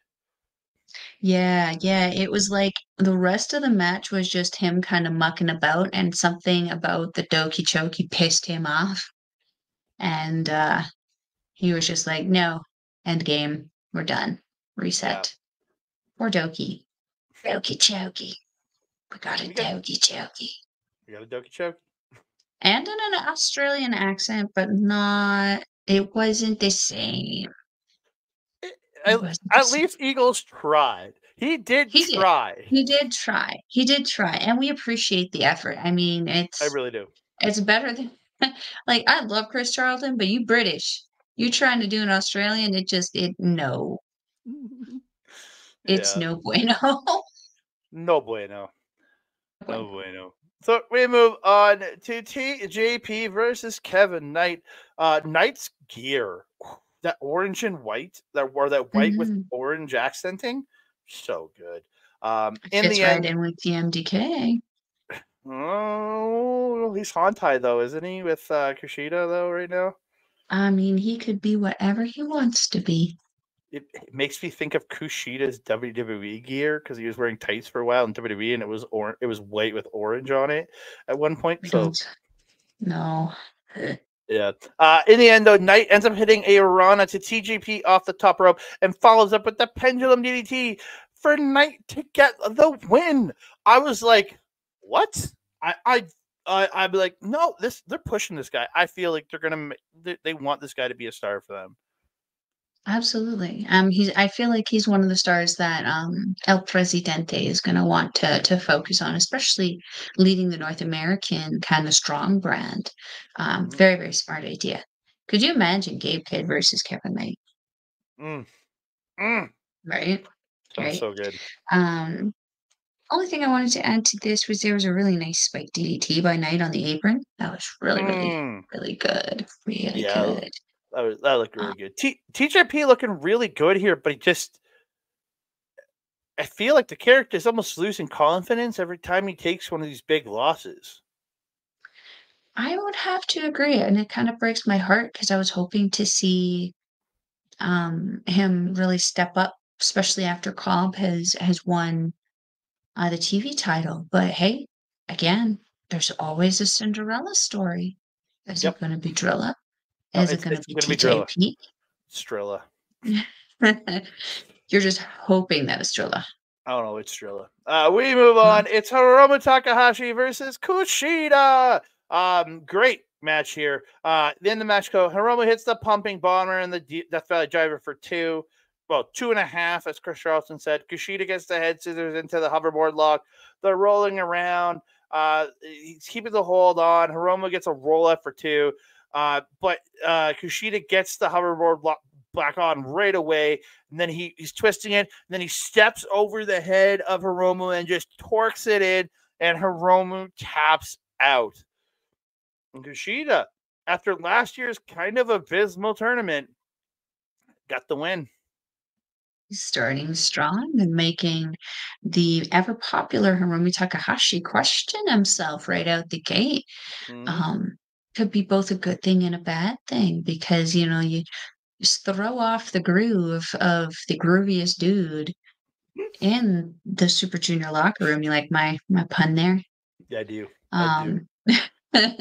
[SPEAKER 2] Yeah, yeah. It was like the rest of the match was just him kind of mucking about, and something about the Doki Choki pissed him off. And he was just like, "No, end game. We're done.
[SPEAKER 1] Yeah,
[SPEAKER 2] Reset." Or Doki. Doki Choki. We got a
[SPEAKER 1] we got
[SPEAKER 2] Doki Choki.
[SPEAKER 1] we got a Doki choke.
[SPEAKER 2] And in an Australian accent, but not it wasn't the same. It wasn't the
[SPEAKER 1] At
[SPEAKER 2] same.
[SPEAKER 1] least Eagles tried. He did
[SPEAKER 2] He did.
[SPEAKER 1] try.
[SPEAKER 2] He did try. He did try, and we appreciate the effort. I mean,
[SPEAKER 1] I really do.
[SPEAKER 2] it's better than like, I love Chris Charlton, but you British. You trying to do an Australian, no. It's
[SPEAKER 1] Yeah.
[SPEAKER 2] no bueno.
[SPEAKER 1] No bueno. No
[SPEAKER 2] Bueno.
[SPEAKER 1] bueno. So we move on to TJP versus Kevin Knight. Knight's gear, that orange and white, that wore that white with
[SPEAKER 2] Mhm.
[SPEAKER 1] orange accenting, so good. In
[SPEAKER 2] Fits
[SPEAKER 1] the
[SPEAKER 2] right
[SPEAKER 1] end,
[SPEAKER 2] in with the MDK.
[SPEAKER 1] oh, he's Hantai though, isn't he? With Kushida though, right now.
[SPEAKER 2] I mean, he could be whatever he wants to be.
[SPEAKER 1] It makes me think of Kushida's WWE gear because he was wearing tights for a while in WWE, and it was white with orange on it at one point.
[SPEAKER 2] We
[SPEAKER 1] So
[SPEAKER 2] don't know.
[SPEAKER 1] yeah. In the end, though, Knight ends up hitting a Rana to TJP off the top rope and follows up with the pendulum DDT for Knight to get the win. I was like, what? I'd be like, no, they're pushing this guy. I feel like they want this guy to be a star for them.
[SPEAKER 2] Absolutely. I feel like he's one of the stars that El Presidente is going to want to focus on, especially leading the North American kind of strong brand. Very, very smart idea. Could you imagine Gabe Kidd versus Kevin Knight?
[SPEAKER 1] Mm, mm.
[SPEAKER 2] Right?
[SPEAKER 1] Sounds
[SPEAKER 2] Right.
[SPEAKER 1] so good.
[SPEAKER 2] Um, Only thing I wanted to add to this was there was a really nice spike DDT by Knight on the apron. That was really, really,
[SPEAKER 1] Mm.
[SPEAKER 2] really good. Really
[SPEAKER 1] Yeah,
[SPEAKER 2] good.
[SPEAKER 1] that looked
[SPEAKER 2] Uh,
[SPEAKER 1] really good. TJP looking really good here, but I feel like the character is almost losing confidence every time he takes one of these big losses.
[SPEAKER 2] I would have to agree, and it kind of breaks my heart because I was hoping to see him really step up, especially after Cobb has won the TV title. But hey, again, there's always a Cinderella story. Is it
[SPEAKER 1] Yep.
[SPEAKER 2] going to be Drilla?
[SPEAKER 1] No,
[SPEAKER 2] Is it going to
[SPEAKER 1] it's
[SPEAKER 2] be
[SPEAKER 1] gonna be Drilla.
[SPEAKER 2] TJP?
[SPEAKER 1] Strilla.
[SPEAKER 2] You're just hoping that it's Drilla.
[SPEAKER 1] I don't know, it's Strilla. We move
[SPEAKER 2] Uh,
[SPEAKER 1] on. It's Hiromu Takahashi versus Kushida. Great match here. In the match go, Hiromu hits the pumping bomber and the Death Valley driver for 2. Well, 2.5, as Chris Charlton said. Kushida gets the head scissors into the hoverboard lock. They're rolling around. He's keeping the hold on. Hiromu gets a roll up for 2. But Kushida gets the hoverboard lock back on right away. And then he's twisting it. And then he steps over the head of Hiromu and just torques it in. And Hiromu taps out. And Kushida, after last year's kind of abysmal tournament, got the win.
[SPEAKER 2] Starting strong and making the ever popular Hiromu Takahashi question himself right out the gate.
[SPEAKER 1] Mm-hmm.
[SPEAKER 2] Could be both a good thing and a bad thing because you just throw off the groove of the grooviest dude in the Super Junior locker room. You like my pun there?
[SPEAKER 1] Yeah, I do. I do.
[SPEAKER 2] Um,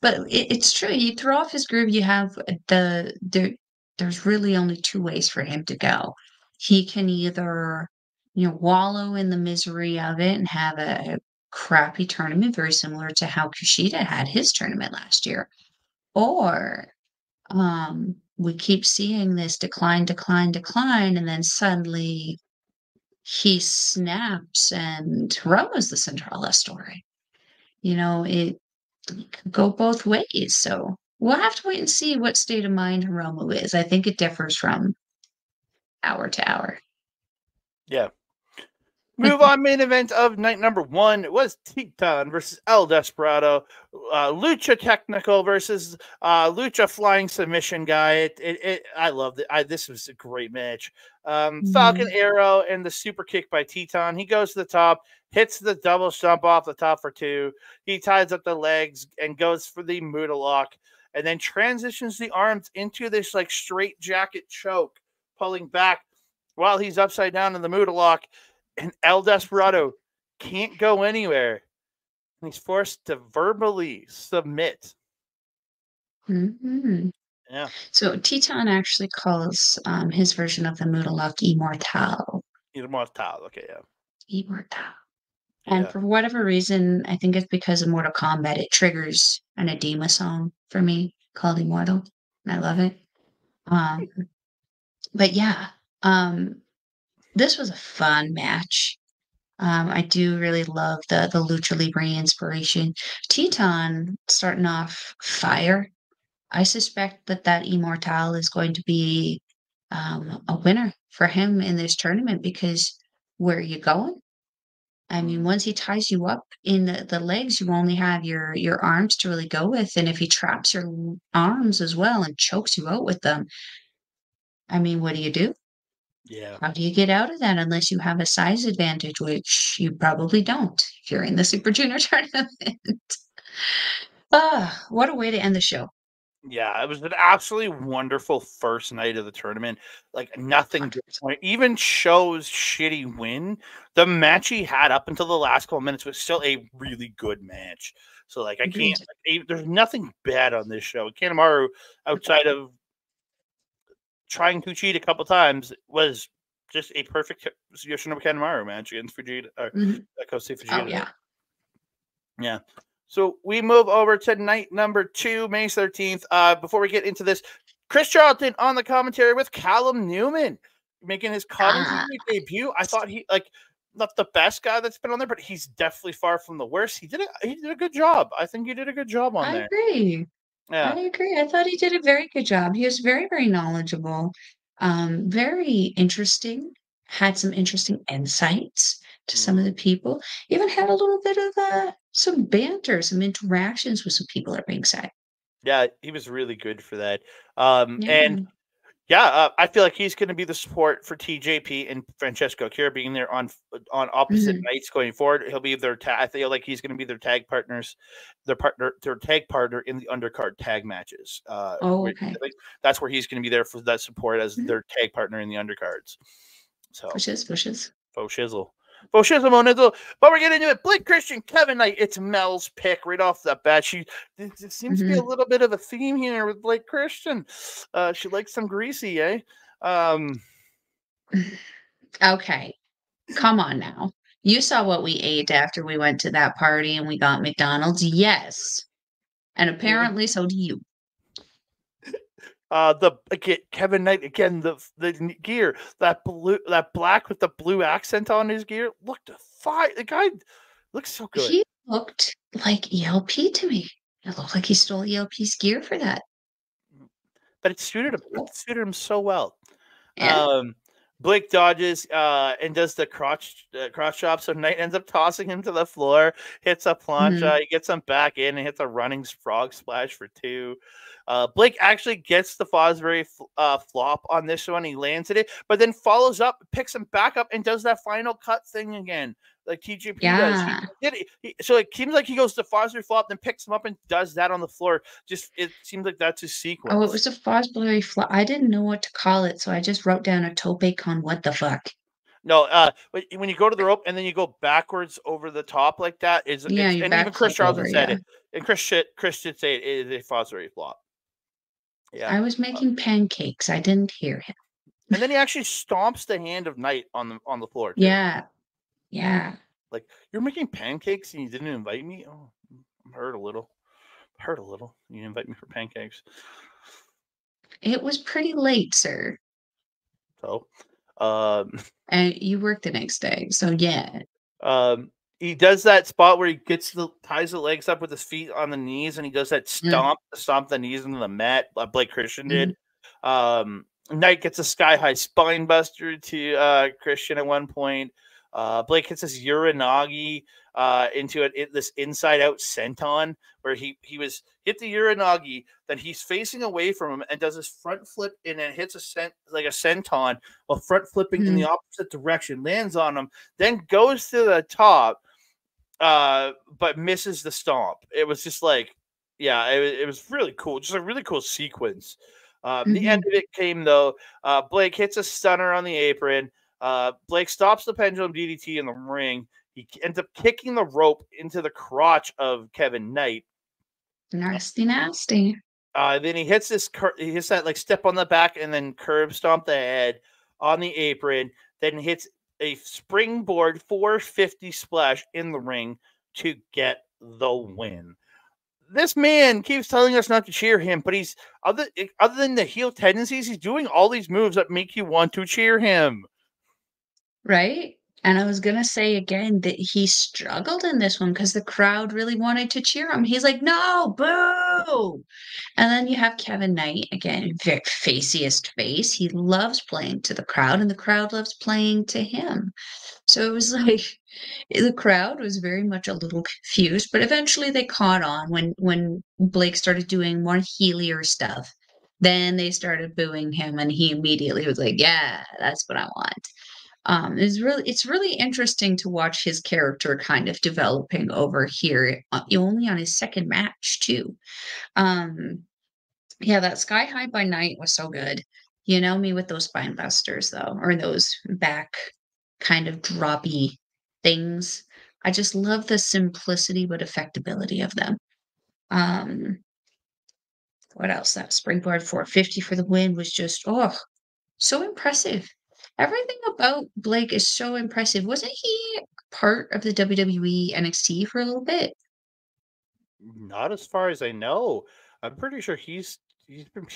[SPEAKER 2] but it's true. You throw off his groove, you have there's really only two ways for him to go. He can either, wallow in the misery of it and have a crappy tournament, very similar to how Kushida had his tournament last year, or we keep seeing this decline, decline, decline, and then suddenly he snaps and Roma's the Cinderella story. It could go both ways. So we'll have to wait and see what state of mind Hiromu is. I think it differs from hour to hour.
[SPEAKER 1] Yeah. Move on. Main event of night number 1 was Titan versus El Desperado. Lucha Technical versus Lucha Flying Submission guy. I loved it. This was a great match. Falcon
[SPEAKER 2] Mhm.
[SPEAKER 1] Arrow and the super kick by Titan. He goes to the top, hits the double jump off the top for 2. He ties up the legs and goes for the Muda lock, and then transitions the arms into this like straight jacket choke, pulling back while he's upside down in the Muda lock. And El Desperado can't go anywhere. He's forced to verbally submit.
[SPEAKER 2] Mhm.
[SPEAKER 1] Yeah.
[SPEAKER 2] So Teton actually calls his version of the Moodaluk Immortal.
[SPEAKER 1] Immortal. Okay, yeah.
[SPEAKER 2] Immortal. And
[SPEAKER 1] Yeah.
[SPEAKER 2] for whatever reason, I think it's because of Mortal Kombat, it triggers an Edema song for me called Immortal. And I love it. Um, but yeah, um, This was a fun match. I do really love the Lucha Libre inspiration. Teton starting off fire. I suspect that Immortal is going to be a winner for him in this tournament because where are you going? I mean, once he ties you up in the legs, you only have your arms to really go with, and if he traps your arms as well and chokes you out with them, I mean, what do you do?
[SPEAKER 1] Yeah.
[SPEAKER 2] How do you get out of that unless you have a size advantage, which you probably don't if you're in the Super Junior tournament? Ah, what a way to end the show.
[SPEAKER 1] Yeah, it was an absolutely wonderful first night of the tournament. Like nothing,
[SPEAKER 2] 100%.
[SPEAKER 1] even Show's shitty win, the match he had up until the last couple minutes was still a really good match. So like I can't,
[SPEAKER 2] Agreed.
[SPEAKER 1] there's nothing bad on this show. Kanemaru, outside of trying Kuchida a couple times, was just a perfect Yoshinobu Kanemaru match against Fujita or
[SPEAKER 2] Mhm.
[SPEAKER 1] Kosei
[SPEAKER 2] Oh,
[SPEAKER 1] Fujita.
[SPEAKER 2] yeah.
[SPEAKER 1] Yeah. So we move over to night number 2, May 13th. Before we get into this, Chris Charlton on the commentary with Callum Newman making his
[SPEAKER 2] Ah,
[SPEAKER 1] commentary debut. I thought he not the best guy that's been on there, but he's definitely far from the worst. He did a good job. I think he did a good job on
[SPEAKER 2] I
[SPEAKER 1] there.
[SPEAKER 2] agree.
[SPEAKER 1] Yeah.
[SPEAKER 2] I agree. I thought he did a very good job. He was very, very knowledgeable, very interesting, had some interesting insights to some of the people, even had a little bit of some banter, some interactions with some people at ringside.
[SPEAKER 1] Yeah, he was really good for that. And
[SPEAKER 2] Yeah.
[SPEAKER 1] yeah, I feel like he's going to be the support for TJP and Francesco Akira being there on opposite
[SPEAKER 2] Mhm.
[SPEAKER 1] nights going forward. He'll be their I feel like he's going to be their tag partners, their tag partner in the undercard tag matches.
[SPEAKER 2] Oh,
[SPEAKER 1] I
[SPEAKER 2] okay.
[SPEAKER 1] think that's where he's going to be there for that support as
[SPEAKER 2] Mhm.
[SPEAKER 1] their tag partner in the undercards. So
[SPEAKER 2] Pushes, pushes.
[SPEAKER 1] faux shizzle. Faux shizzle, Monizzle. But we're getting into it. Blake Christian, Kevin Knight. It's Mel's pick right off the bat. There seems to be a
[SPEAKER 2] Mhm.
[SPEAKER 1] little bit of a theme here with Blake Christian. She likes some greasy, eh? Um,
[SPEAKER 2] Okay. Come on now. You saw what we ate after we went to that party and we got McDonald's? Yes. And apparently so do you.
[SPEAKER 1] the again, Kevin Knight again. The gear that black with the blue accent on his gear looked fine. The guy looks so good,
[SPEAKER 2] He looked like ELP to me. It looked like he stole ELP's gear for that.
[SPEAKER 1] but it suited him. It
[SPEAKER 2] Cool.
[SPEAKER 1] suited him so well.
[SPEAKER 2] Yeah.
[SPEAKER 1] Um, Blake dodges and does the crotch chop, so Knight ends up tossing him to the floor, hits a plancha,
[SPEAKER 2] Mhm.
[SPEAKER 1] he gets him back in and hits a running frog splash for 2. Blake actually gets the Fosbury flop on this one. He lands it, but then follows up, picks him back up, and does that final cut thing again, like TJP does. He
[SPEAKER 2] Yeah.
[SPEAKER 1] did it. So it seems like he goes to Fosbury flop, then picks him up and does that on the floor. Just it seems like that's his
[SPEAKER 2] Oh, it
[SPEAKER 1] sequence.
[SPEAKER 2] was a Fosbury I didn't know what to call it, so I just wrote down a tope con what the fuck.
[SPEAKER 1] No, when you go to the rope and then you go backwards over the top like that,
[SPEAKER 2] Yeah,
[SPEAKER 1] it's
[SPEAKER 2] you
[SPEAKER 1] and even
[SPEAKER 2] back
[SPEAKER 1] Chris
[SPEAKER 2] flip
[SPEAKER 1] Charlton
[SPEAKER 2] over,
[SPEAKER 1] said
[SPEAKER 2] yeah.
[SPEAKER 1] it, and Chris did say it is a Fosbury flop. Yeah,
[SPEAKER 2] I was making pancakes. I didn't hear him.
[SPEAKER 1] and then he actually stomps the hand of Knight on the floor too.
[SPEAKER 2] Yeah. Yeah.
[SPEAKER 1] Like you're making pancakes and you didn't invite me. Oh, I'm hurt a little. Hurt a little. You didn't invite me for pancakes.
[SPEAKER 2] It was pretty late, sir.
[SPEAKER 1] So, um,
[SPEAKER 2] And you worked the next day. So yeah.
[SPEAKER 1] Um, he does that spot where he ties the legs up with his feet on the knees, and he does that
[SPEAKER 2] Mm,
[SPEAKER 1] stomp the knees into the mat, like Blake Christian did.
[SPEAKER 2] mhm,
[SPEAKER 1] Knight gets a sky high spine buster to Christian at one point. Blake hits his Uranagi into this inside out senton where he was hit the Uranagi, then he's facing away from him and does his front flip and then hits like a senton while front flipping in the
[SPEAKER 2] mhm,
[SPEAKER 1] opposite direction, lands on him, then goes to the top, but misses the stomp. It was just like, yeah, it was really cool. Just a really cool sequence. The end
[SPEAKER 2] mhm.
[SPEAKER 1] of it came though. Blake hits a stunner on the apron. Blake stops the pendulum DDT in the ring. He ends up kicking the rope into the crotch of Kevin Knight.
[SPEAKER 2] Nasty, nasty.
[SPEAKER 1] Then he hits he hits that like step on the back and then curb stomp the head on the apron. Then hits a springboard 450 splash in the ring to get the win. This man keeps telling us not to cheer him, but he's other than the heel tendencies, he's doing all these moves that make you want to cheer him.
[SPEAKER 2] Right? And I was gonna say again that he struggled in this one because the crowd really wanted to cheer him. He's like, "No, boo!" And then you have Kevin Knight, again, very faciest face. He loves playing to the crowd, and the crowd loves playing to him. So it was like the crowd was very much a little confused, but eventually they caught on when Blake started doing more heelier stuff. Then they started booing him, and he immediately was like, "Yeah, that's what I want." It's really interesting to watch his character kind of developing over here, only on his second match too. Um, yeah, that Sky High by Night was so good. You know me with those spine busters though, or those back kind of droppy things. I just love the simplicity but effectability of them. Um, what else? That springboard 450 for the win was just so impressive. Everything about Blake is so impressive. Wasn't he part of the WWE NXT for a little bit?
[SPEAKER 1] Not as far as I know. I'm pretty sure he's been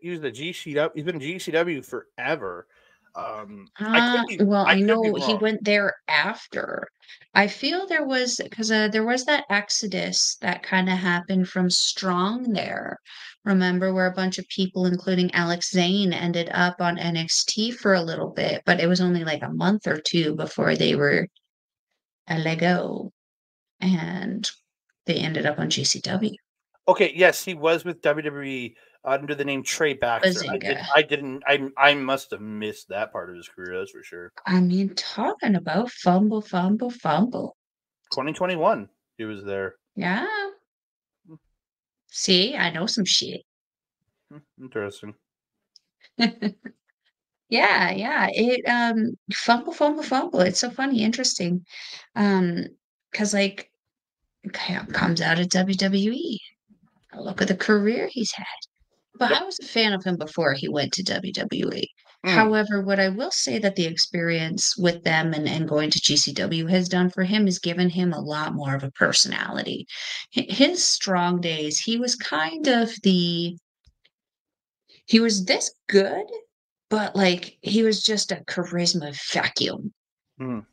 [SPEAKER 1] he was the GCW. He's been GCW forever.
[SPEAKER 2] Well,
[SPEAKER 1] I
[SPEAKER 2] I
[SPEAKER 1] could be
[SPEAKER 2] know he
[SPEAKER 1] wrong.
[SPEAKER 2] went there after. I feel there was because there was that exodus that kind of happened from Strong there. Remember where a bunch of people, including Alex Zane, ended up on NXT for a little bit, but it was only like a month or two before they were a Lego and they ended up on GCW.
[SPEAKER 1] Okay, yes, he was with WWE under the name Trey Baxter.
[SPEAKER 2] Bazinga.
[SPEAKER 1] I must have missed that part of his career. That's for sure.
[SPEAKER 2] I mean, talking about fumble, fumble, fumble.
[SPEAKER 1] 2021, he was there.
[SPEAKER 2] Yeah. See, I know some shit.
[SPEAKER 1] Interesting.
[SPEAKER 2] Yeah, yeah. Fumble, fumble, fumble. It's so funny, interesting. Because like comes out of WWE. Look at the career he's had. But
[SPEAKER 1] Yep.
[SPEAKER 2] I was a fan of him before he went to WWE.
[SPEAKER 1] Mm.
[SPEAKER 2] However, what I will say that the experience with them and going to GCW has done for him is given him a lot more of a personality. His strong days, he was this good, but like he was just a charisma vacuum.
[SPEAKER 1] Mm.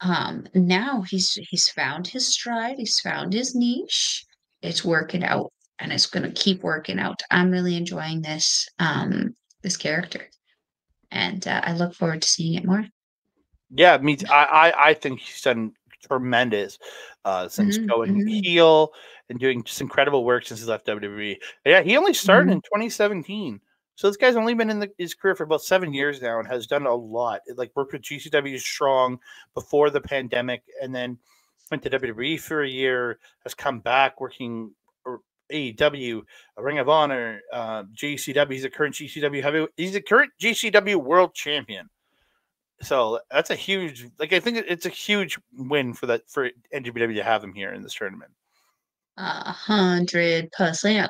[SPEAKER 2] Now he's found his stride, he's found his niche. It's working out and it's gonna keep working out. I'm really enjoying this character. And I look forward to seeing it more.
[SPEAKER 1] Yeah, me. I think he's done tremendous since
[SPEAKER 2] Mhm,
[SPEAKER 1] going
[SPEAKER 2] mhm,
[SPEAKER 1] heel and doing just incredible work since he left WWE. Yeah, he only started
[SPEAKER 2] mhm.
[SPEAKER 1] in 2017, so this guy's only been in his career for about 7 years now and has done a lot. Like worked with GCW strong before the pandemic, and then went to WWE for a year. Has come back working or AEW, Ring of Honor, GCW. He's a current GCW World Champion. So that's a huge, like I think it's a huge win for NJPW to have him here in this tournament.
[SPEAKER 2] 100%.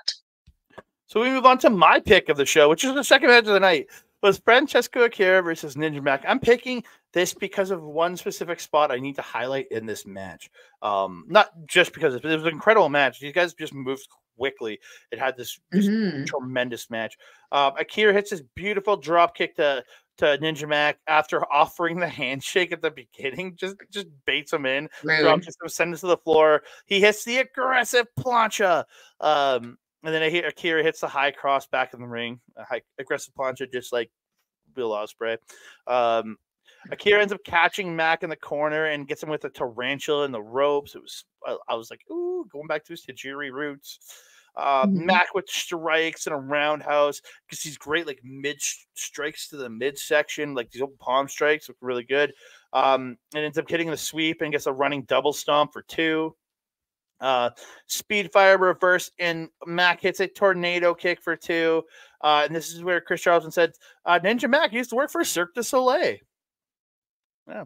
[SPEAKER 1] So we move on to my pick of the show, which is the second match of the night. Was Francesco Akira versus Ninja Mack. I'm picking this because of one specific spot I need to highlight in this match. Not just because it was an incredible match. These guys just moved quickly. It had this just
[SPEAKER 2] Mhm.
[SPEAKER 1] tremendous match. Akira hits this beautiful drop kick to Ninja Mac after offering the handshake at the beginning. Just baits him in, drops
[SPEAKER 2] Rude.
[SPEAKER 1] him, sends him to the floor. He hits the aggressive plancha. And then Akira hits the high cross back in the ring. A high aggressive plancha, just like Bill Ospreay. Um, Akira ends up catching Mack in the corner and gets him with a tarantula in the ropes. I was like, ooh, going back to his Tajiri roots.
[SPEAKER 2] Mhm.
[SPEAKER 1] Mack with strikes and a roundhouse because he's great, like mid strikes to the midsection, like these old palm strikes look really good. And ends up hitting the sweep and gets a running double stomp for two. Speed fire reverse, and Mack hits a tornado kick for two. And this is where Chris Charlton said, Ninja Mack used to work for Cirque du Soleil. Yeah.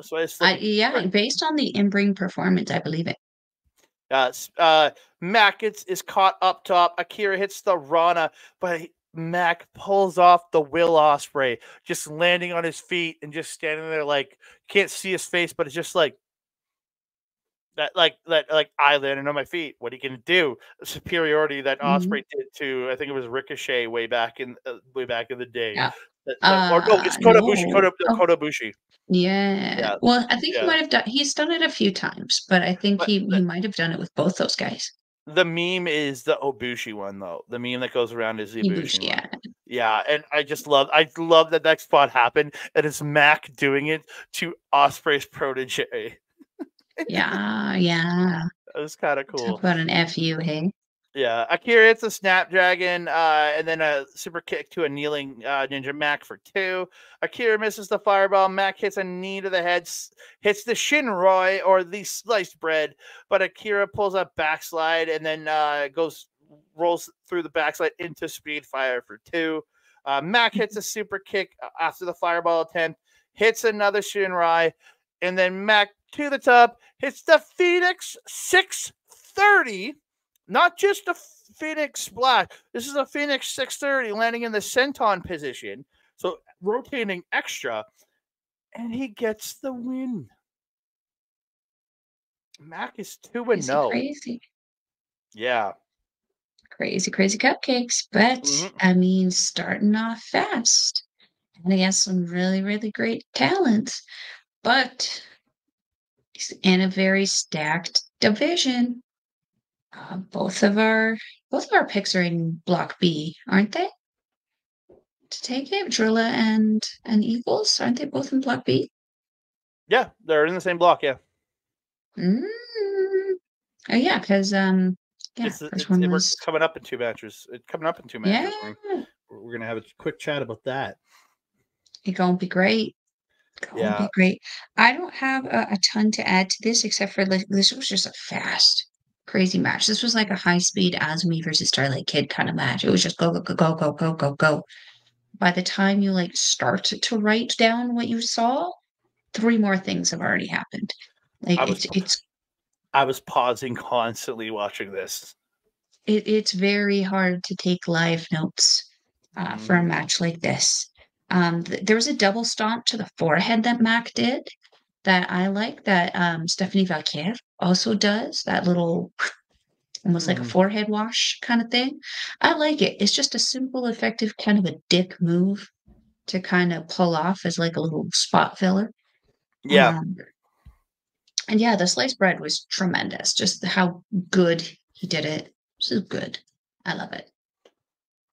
[SPEAKER 1] So I just flipping.
[SPEAKER 2] Yeah, based on the in-ring performance, I believe it.
[SPEAKER 1] Uh, Mack is caught up top. Akira hits the Rana, but Mack pulls off the Will Ospreay, just landing on his feet and just standing there like can't see his face, but it's just like that I landed on my feet. What are you gonna do? Superiority that
[SPEAKER 2] Mhm.
[SPEAKER 1] Osprey did to I think it was Ricochet way back in the day.
[SPEAKER 2] Yeah.
[SPEAKER 1] Or no, it's Kota Bushi.
[SPEAKER 2] No. Oh,
[SPEAKER 1] Kota Bushi.
[SPEAKER 2] yeah.
[SPEAKER 1] Yeah,
[SPEAKER 2] Well, I think he
[SPEAKER 1] yeah.
[SPEAKER 2] might have he's done it a few times, but I think
[SPEAKER 1] But
[SPEAKER 2] he might have done it with both those guys.
[SPEAKER 1] the meme is the Ibushi one, though. The meme that goes around is the Ibushi
[SPEAKER 2] Ibushi,
[SPEAKER 1] one.
[SPEAKER 2] yeah.
[SPEAKER 1] Yeah, and I love that that spot happened, and it's Mack doing it to Osprey's protege.
[SPEAKER 2] Yeah, yeah.
[SPEAKER 1] That was kind of
[SPEAKER 2] Talk
[SPEAKER 1] cool.
[SPEAKER 2] about an FU, hey?
[SPEAKER 1] Yeah, Akira hits a Snapdragon, and then a super kick to a kneeling Ninja Mack for 2. Akira misses the fireball. Mack hits a knee to the head, hits the Shinroi or the sliced bread, but Akira pulls a backslide and then rolls through the backslide into speed fire for 2. Mack hits a super kick after the fireball attempt, hits another Shinrai, and then Mack to the top hits the Phoenix 630. Not just a Phoenix splash. This is a Phoenix 630 landing in the senton position. So rotating extra. And he gets the win. Mack is 2-0.
[SPEAKER 2] Crazy.
[SPEAKER 1] Yeah.
[SPEAKER 2] Crazy cupcakes. But, I mean, starting off fast. And he has some really, really great talent. But he's in a very stacked division. Both of our picks are in Block B, aren't they? To take it, Drilla and Eagles, aren't they both in Block B?
[SPEAKER 1] Yeah, they're in the same block. Yeah.
[SPEAKER 2] Mm. Oh yeah, because yeah, first one
[SPEAKER 1] we're
[SPEAKER 2] was
[SPEAKER 1] coming up in 2 matches. It's coming up in 2 matches.
[SPEAKER 2] yeah.
[SPEAKER 1] We're gonna have a quick chat about that.
[SPEAKER 2] It's gonna be great. Gonna be great. I don't have a ton to add to this except for like this was just a fast, crazy match. This was like a high speed Azumi versus Starlight Kid kind of match. It was just go, go, go, go, go, go, go, go. By the time you like start to write down what you saw, 3 more things have already happened. Like
[SPEAKER 1] I was pausing constantly watching this.
[SPEAKER 2] It's very hard to take live notes for a match like this. There was a double stomp to the forehead that Mack did that I like that Stephanie Valquer also does, that little almost like a forehead wash kind of thing. I like it. It's just a simple, effective kind of a dick move to kind of pull off as like a little spot filler.
[SPEAKER 1] Yeah.
[SPEAKER 2] And yeah, the sliced bread was tremendous. Just how good he did it. So good. I love it.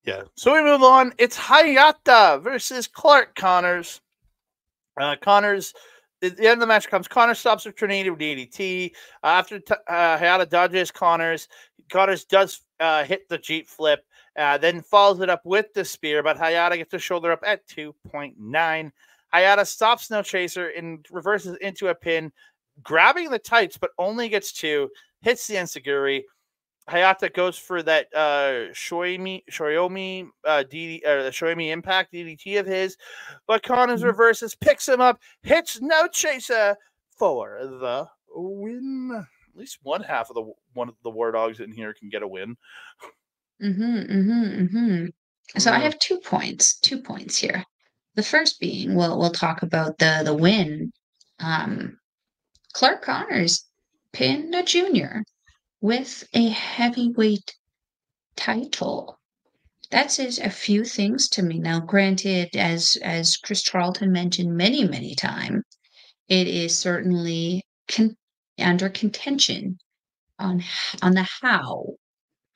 [SPEAKER 1] Yeah. So we move on. It's Hayata versus Clark Connors. Connors, at the end of the match comes, Connors stops a tornado with DDT. After Hayata dodges Connors does hit the Jeep flip, then follows it up with the spear, but Hayata gets the shoulder up at 2.9. Hayata stops No Chaser and reverses into a pin, grabbing the tights, but only gets 2, hits the Enziguri. Hayata goes for that Shoyomi Impact DDT of his, but Connors reverses, picks him up, hits No Chaser for the win. At least one of the War Dogs in here can get a win.
[SPEAKER 2] So I have 2 points. 2 points here. The first being, we'll talk about the win. Clark Connors pinned a junior with a heavyweight title. That says a few things to me. Now, granted, as Chris Charlton mentioned many times, it is certainly under contention on the how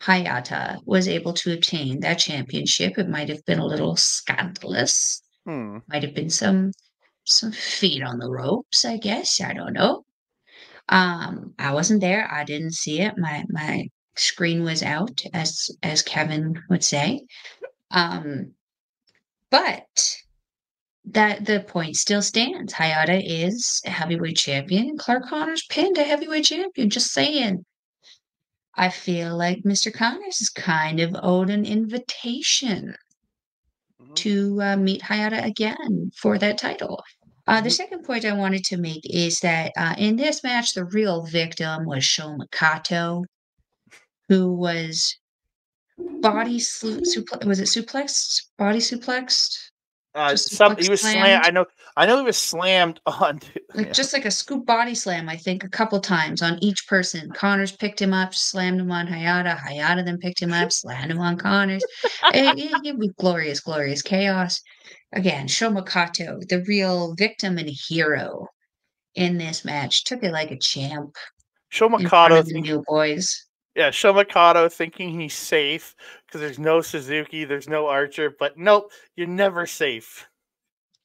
[SPEAKER 2] Hayata was able to obtain that championship. It might have been a little scandalous. Might have been some feet on the ropes, I guess. I don't know. I wasn't there. I didn't see it. My screen was out, as Kevin would say. But that the point still stands. Hayata is a heavyweight champion. Clark Connors pinned a heavyweight champion. Just saying. I feel like Mr. Connors is kind of owed an invitation to meet Hayata again for that title. The second point I wanted to make is that in this match, the real victim was Sho Makato, who was was it suplexed? Body suplexed? Just suplex
[SPEAKER 1] He was
[SPEAKER 2] slammed?
[SPEAKER 1] slammed. I know he was slammed on.
[SPEAKER 2] Just like a scoop body slam, I think, a couple times on each person. Connors picked him up, slammed him on Hayata. Hayata then picked him up, slammed him on Connors. It was glorious chaos. again, Shomakato, the real victim and hero in this match, took it like a champ in front
[SPEAKER 1] Shomakato
[SPEAKER 2] of the
[SPEAKER 1] think
[SPEAKER 2] new boys.
[SPEAKER 1] Yeah, Shomakato thinking he's safe because there's no Suzuki, there's no Archer, but nope, you're never safe.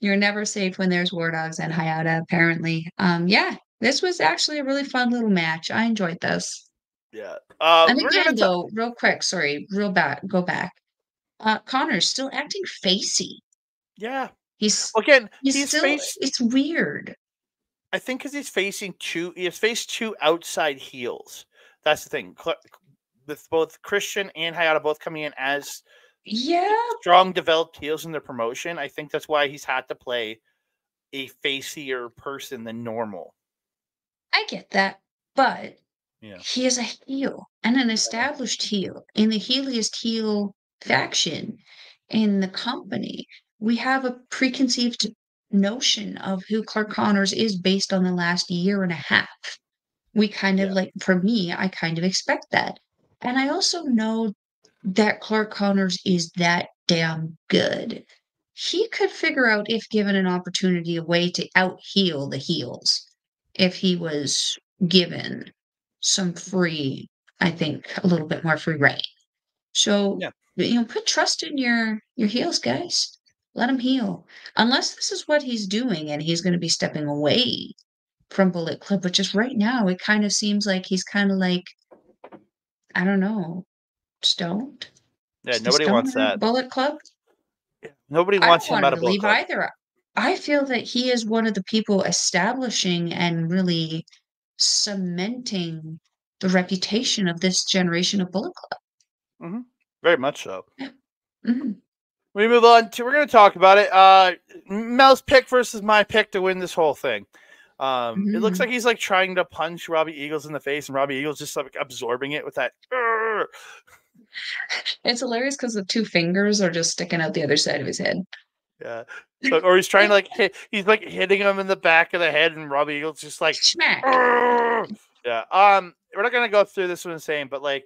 [SPEAKER 2] You're never safe when there's War Dogs and Hayata, apparently. Yeah, this was actually a really fun little match. I enjoyed this.
[SPEAKER 1] Yeah.
[SPEAKER 2] And
[SPEAKER 1] We're gonna
[SPEAKER 2] again,
[SPEAKER 1] talk.
[SPEAKER 2] though, real quick, sorry, real back, go back. Connor's still acting facey.
[SPEAKER 1] Yeah.
[SPEAKER 2] He's
[SPEAKER 1] Again,
[SPEAKER 2] he's
[SPEAKER 1] he's
[SPEAKER 2] still
[SPEAKER 1] faced.
[SPEAKER 2] it's weird.
[SPEAKER 1] I think because he's faced two outside heels. That's the thing. With both Christian and Hayata both coming in as
[SPEAKER 2] Yeah,
[SPEAKER 1] strong, developed heels in the promotion, I think that's why he's had to play a facier person than normal.
[SPEAKER 2] I get that. But
[SPEAKER 1] Yeah.
[SPEAKER 2] he is a heel and an established heel in the heeliest heel faction in the company. We have a preconceived notion of who Clark Connors is based on the last year and a half. We kind of
[SPEAKER 1] Yeah.
[SPEAKER 2] like, for me, I kind of expect that. And I also know that Clark Connors is that damn good. He could figure out, if given an opportunity, a way to out heel the heels if he was given some free, I think, a little bit more free reign. So,
[SPEAKER 1] Yeah.
[SPEAKER 2] put trust in your heels, guys. Let him heal. Unless this is what he's doing and he's going to be stepping away from Bullet Club, but just right now, it kind of seems like he's kind of like, I don't know, stoned.
[SPEAKER 1] Yeah.
[SPEAKER 2] Is he
[SPEAKER 1] Nobody wants
[SPEAKER 2] stoned at
[SPEAKER 1] that.
[SPEAKER 2] Bullet Club?
[SPEAKER 1] Yeah. Nobody
[SPEAKER 2] I
[SPEAKER 1] wants
[SPEAKER 2] don't
[SPEAKER 1] him
[SPEAKER 2] want
[SPEAKER 1] out
[SPEAKER 2] him
[SPEAKER 1] of
[SPEAKER 2] to
[SPEAKER 1] Bullet
[SPEAKER 2] leave
[SPEAKER 1] Club.
[SPEAKER 2] either. I feel that he is one of the people establishing and really cementing the reputation of this generation of Bullet Club.
[SPEAKER 1] Mm-hmm. Very much so.
[SPEAKER 2] Yeah. Mhm.
[SPEAKER 1] We move on to. We're going to talk about it. Mel's pick versus my pick to win this whole thing. It looks
[SPEAKER 2] Mhm.
[SPEAKER 1] like he's like trying to punch Robbie Eagles in the face, and Robbie Eagles just like absorbing it with that. "Urgh."
[SPEAKER 2] It's hilarious because the 2 fingers are just sticking out the other side of his head.
[SPEAKER 1] Yeah. So, or he's trying to like hit. He's like hitting him in the back of the head, and Robbie Eagles just like.
[SPEAKER 2] Smack.
[SPEAKER 1] "Urgh." Yeah. We're not gonna go through this one saying, but like,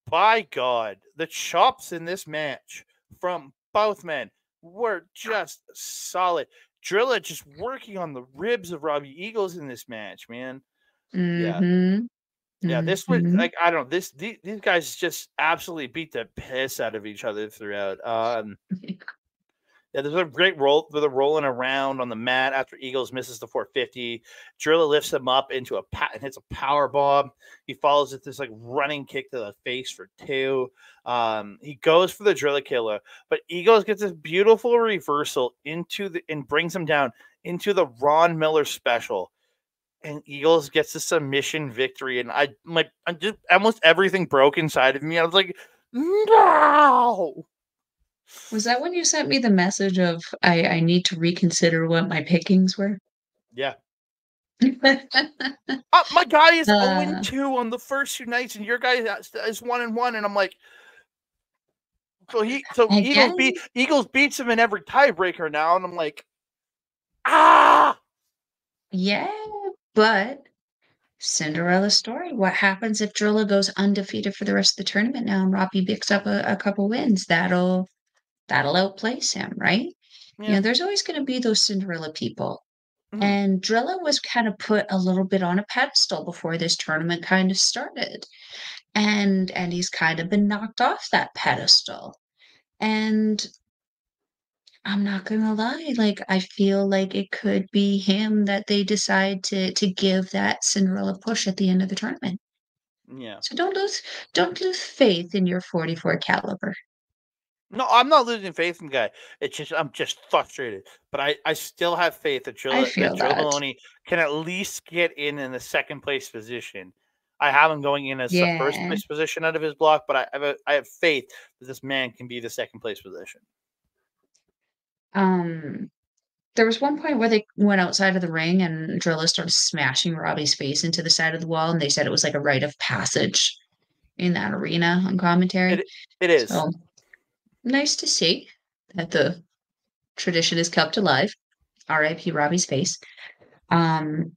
[SPEAKER 1] by God, the chops in this match from both men were just solid. Drilla just working on the ribs of Robbie Eagles in this match, man. Yeah.
[SPEAKER 2] Mhm.
[SPEAKER 1] Yeah, this was
[SPEAKER 2] Mhm.
[SPEAKER 1] like I don't know, these guys just absolutely beat the piss out of each other throughout. Yeah, there's a great roll with a rolling around on the mat after Eagles misses the 450. Drilla lifts him up into and hits a power bomb. He follows it this like running kick to the face for 2. He goes for the Drilla killer, but Eagles gets this beautiful reversal and brings him down into the Ron Miller special. And Eagles gets a submission victory, and I just almost everything broke inside of me. I was like, no.
[SPEAKER 2] Was that when you sent me the message of I need to reconsider what my pickings were?
[SPEAKER 1] Yeah. My guy is 0
[SPEAKER 2] Uh,
[SPEAKER 1] 2 on the first 2 nights, and your guy is 1 1, and I'm like, so
[SPEAKER 2] again,
[SPEAKER 1] Eagles beats him in every tiebreaker now, and I'm like, ah,
[SPEAKER 2] yeah, but Cinderella story. What happens if Drilla goes undefeated for the rest of the tournament now and Robbie picks up a couple wins? That'll outplace him, right?
[SPEAKER 1] yeah,
[SPEAKER 2] There's always going to be those Cinderella people.
[SPEAKER 1] mhm,
[SPEAKER 2] And Drilla was kind of put a little bit on a pedestal before this tournament kind of started. And he's kind of been knocked off that pedestal. And I'm not gonna lie, like, I feel like it could be him that they decide to give that Cinderella push at the end of the tournament.
[SPEAKER 1] yeah.
[SPEAKER 2] So don't lose faith in your 44 caliber.
[SPEAKER 1] No, I'm not losing faith in the guy. It's just I'm just frustrated, but I still have faith that
[SPEAKER 2] I feel
[SPEAKER 1] Drilla
[SPEAKER 2] that.
[SPEAKER 1] Moloney can at least get in the second place position. I have him going in as the first
[SPEAKER 2] Yeah.
[SPEAKER 1] place position out of his block, but I have faith that this man can be the second place position.
[SPEAKER 2] Um, there was one point where they went outside of the ring and Drilla started smashing Robbie's face into the side of the wall, and they said it was like a rite of passage in that arena on commentary.
[SPEAKER 1] It it is.
[SPEAKER 2] So nice to see that the tradition is kept alive. R.I.P. Robbie's face. Um,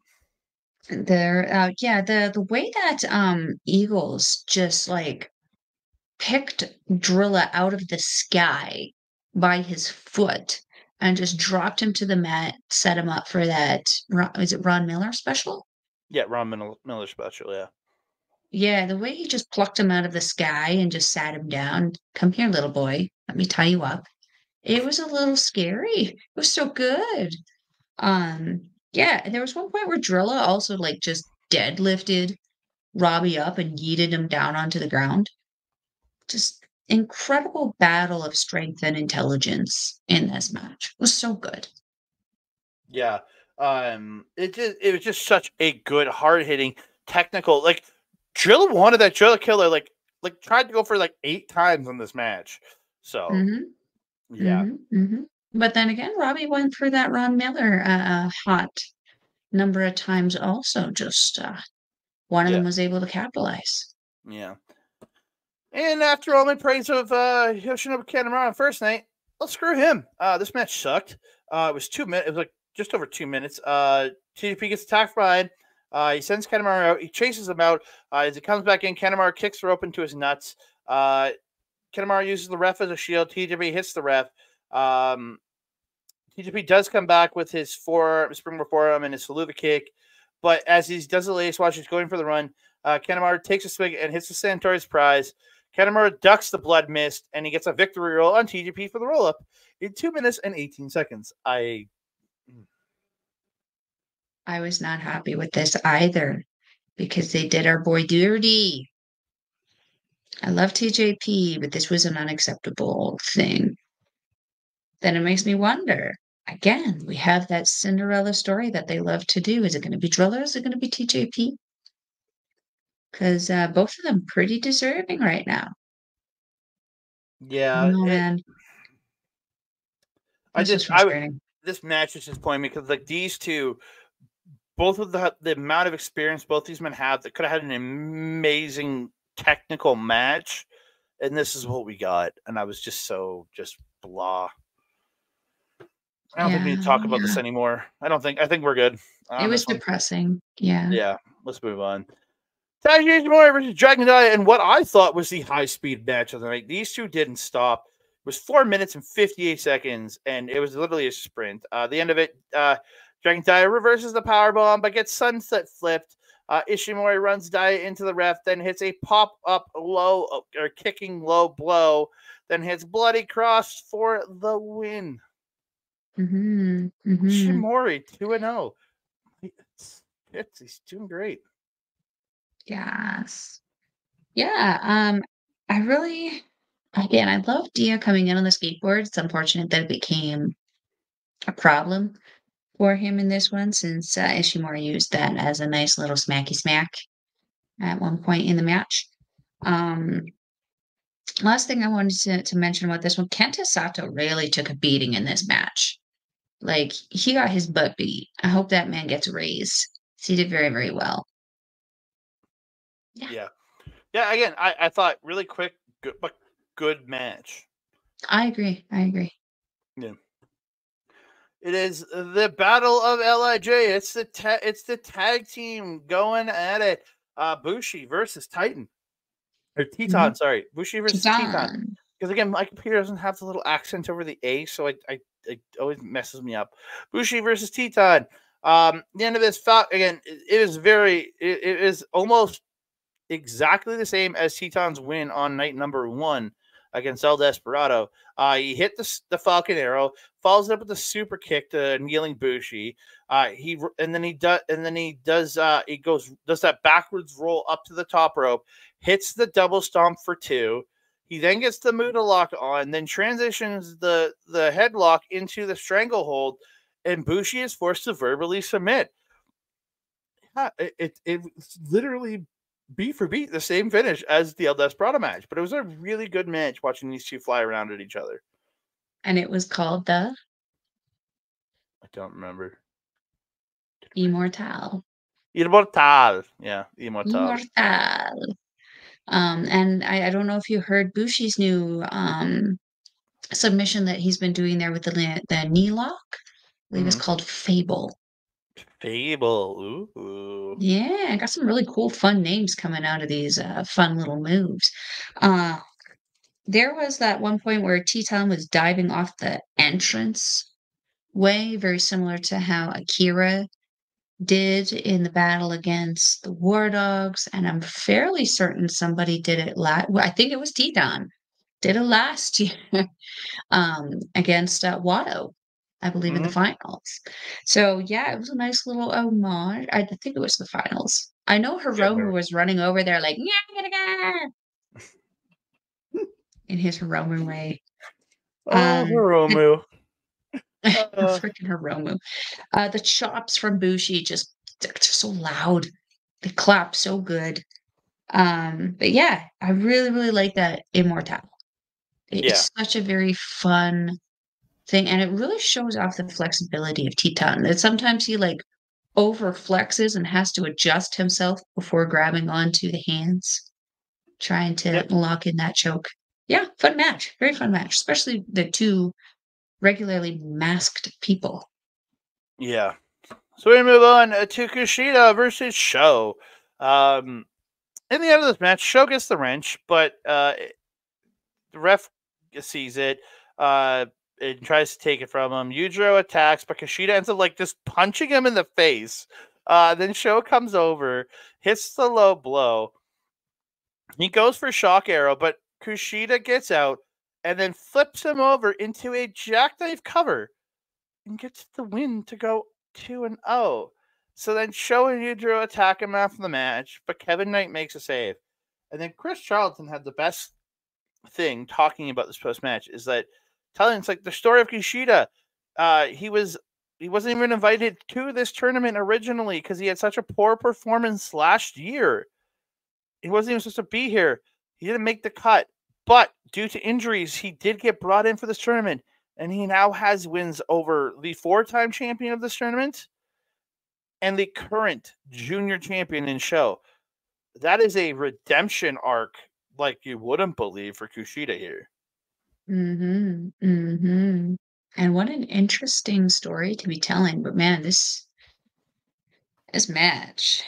[SPEAKER 2] yeah, the way that Eagles just like picked Drilla out of the sky by his foot and just dropped him to the mat, set him up for that. Is it Ron Miller special?
[SPEAKER 1] Yeah, Miller special. Yeah.
[SPEAKER 2] Yeah, the way he just plucked him out of the sky and just sat him down. Come here, little boy. Let me tie you up. It was a little scary. It was so good. Yeah, and there was one point where Drilla also like just deadlifted Robbie up and yeeted him down onto the ground. Just incredible battle of strength and intelligence in this match. It was so good.
[SPEAKER 1] Yeah. It was just such a good, hard hitting, technical. Like Drilla wanted that Drilla killer. Like tried to go for like 8 times in this match. So yeah.
[SPEAKER 2] But then again, Robbie went for that Ron Miller hot number of times also. Just one of them was able to capitalize.
[SPEAKER 1] Yeah. And after all my praise of Yoshinobu Kanemaru on first night, let's screw him. This match sucked. It was 2 minutes. It was like just over 2 minutes. TJP gets attacked behind. He sends Kanemaru out. He chases him out. As he comes back in, Kanemaru kicks the rope into his nuts. Kanemaru uses the ref as a shield. TJP hits the ref. TJP does come back with his springboard forearm and his saluva kick. But as he does the lace watch, he's going for the run. Kanemaru takes a swing and hits the Santori's prize. Kanemaru ducks the blood mist, and he gets a victory roll on TJP for the roll-up in 2 minutes and 18 seconds.
[SPEAKER 2] I was not happy with this either because they did our boy dirty. I love TJP, but this was an unacceptable thing. Then it makes me wonder. Again, we have that Cinderella story that they love to do. Is it going to be Driller? Is it going to be TJP? Because both of them pretty deserving right now.
[SPEAKER 1] Yeah,
[SPEAKER 2] man.
[SPEAKER 1] This match is just pointing me because like these two, both of the amount of experience both these men have, that could have had an amazing technical match, and this is what we got, and I was just blah. I don't think we need to talk about this anymore. I think we're good.
[SPEAKER 2] It was depressing. Yeah.
[SPEAKER 1] Yeah. Let's move on. Taiji Ishimori versus Dragon Dia, and what I thought was the high-speed match of the night. These two didn't stop. It was 4 minutes and 58 seconds, and it was literally a sprint. The end of it, Dragon Dia reverses the powerbomb, but gets sunset flipped. Ishimori runs Dia into the ref, then hits a pop-up low, or kicking low blow, then hits Bloody Cross for the win. Ishimori 2-0. He's doing great.
[SPEAKER 2] Yes. Yeah. I love Dia coming in on the skateboard. It's unfortunate that it became a problem for him in this one, since Ishimori used that as a nice little smacky smack at one point in the match. Last thing I wanted to mention about this one, Kenta Sato really took a beating in this match. Like, he got his butt beat. I hope that man gets raised. He did very, very well.
[SPEAKER 1] Yeah. Again, I thought really quick, good match.
[SPEAKER 2] I agree.
[SPEAKER 1] Yeah. It is the Battle of LIJ. It's the tag team going at it. Bushi versus Titan. Or Teton, sorry. Bushi versus Teton. Because again, my computer doesn't have the little accent over the A, so it always messes me up. Bushi versus Teton. The end of this again, it is almost exactly the same as Teton's win on night number 1 against El Desperado. He hit the Falcon Arrow, follows it up with a super kick to kneeling Bushi. He does that backwards roll up to the top rope, hits the double stomp for 2. He then gets the Muda lock on, then transitions the headlock into the stranglehold, and Bushi is forced to verbally submit. Yeah, it's literally beat for beat the same finish as the El Desperado match, but it was a really good match watching these two fly around at each other.
[SPEAKER 2] And it was called the?
[SPEAKER 1] I don't remember.
[SPEAKER 2] Immortal.
[SPEAKER 1] Yeah, Immortal.
[SPEAKER 2] And I don't know if you heard Bushi's new submission that he's been doing there with the knee lock. I believe it's called Fable.
[SPEAKER 1] Ooh.
[SPEAKER 2] Yeah, I got some really cool, fun names coming out of these fun little moves. There was that one point where Teton was diving off the entrance way, very similar to how Akira did in the battle against the War Dogs, and I'm fairly certain somebody did it I think it was Teton, did it last year, against, Watto, I believe, in the
[SPEAKER 1] Mhm.
[SPEAKER 2] finals. So, yeah, it was a nice little homage. I think it was the finals. I know
[SPEAKER 1] Yeah.
[SPEAKER 2] Hiromu was running over there like, "Yeah, in his Hiromu way.
[SPEAKER 1] Oh,
[SPEAKER 2] And
[SPEAKER 1] Hiromu. Uh,
[SPEAKER 2] freaking Hiromu. The chops from Bushi they're just so loud. They clap so good. But yeah, I really, really like that Immortal.
[SPEAKER 1] yeah.
[SPEAKER 2] It's such a very fun thing, and it really shows off the flexibility of Teton. That sometimes he like over flexes and has to adjust himself before grabbing onto the hands, trying to
[SPEAKER 1] Yep.
[SPEAKER 2] lock in that choke. Yeah, fun match. Very fun match, especially the two regularly masked people.
[SPEAKER 1] Yeah. So we move on to Kushida versus Sho. In the end of this match, Sho gets the wrench, but the ref sees it and tries to take it from him. Yujiro attacks, but Kushida ends up like just punching him in the face. Then Sho comes over, hits the low blow. He goes for shock arrow, but Kushida gets out and then flips him over into a jackknife cover and gets the win to go 2-0. So then Sho and Yujiro attack him after the match, but Kevin Knight makes a save. And then Chris Charlton had the best thing talking about this post match is that telling it's like the story of Kushida. He wasn't even invited to this tournament originally because he had such a poor performance last year. He wasn't even supposed to be here. He didn't make the cut, but due to injuries, he did get brought in for this tournament, and he now has wins over the 4-time champion of this tournament and the current junior champion in Sho. That is a redemption arc like you wouldn't believe for Kushida here.
[SPEAKER 2] Mhm, mhm. And what an interesting story to be telling, but man, this match,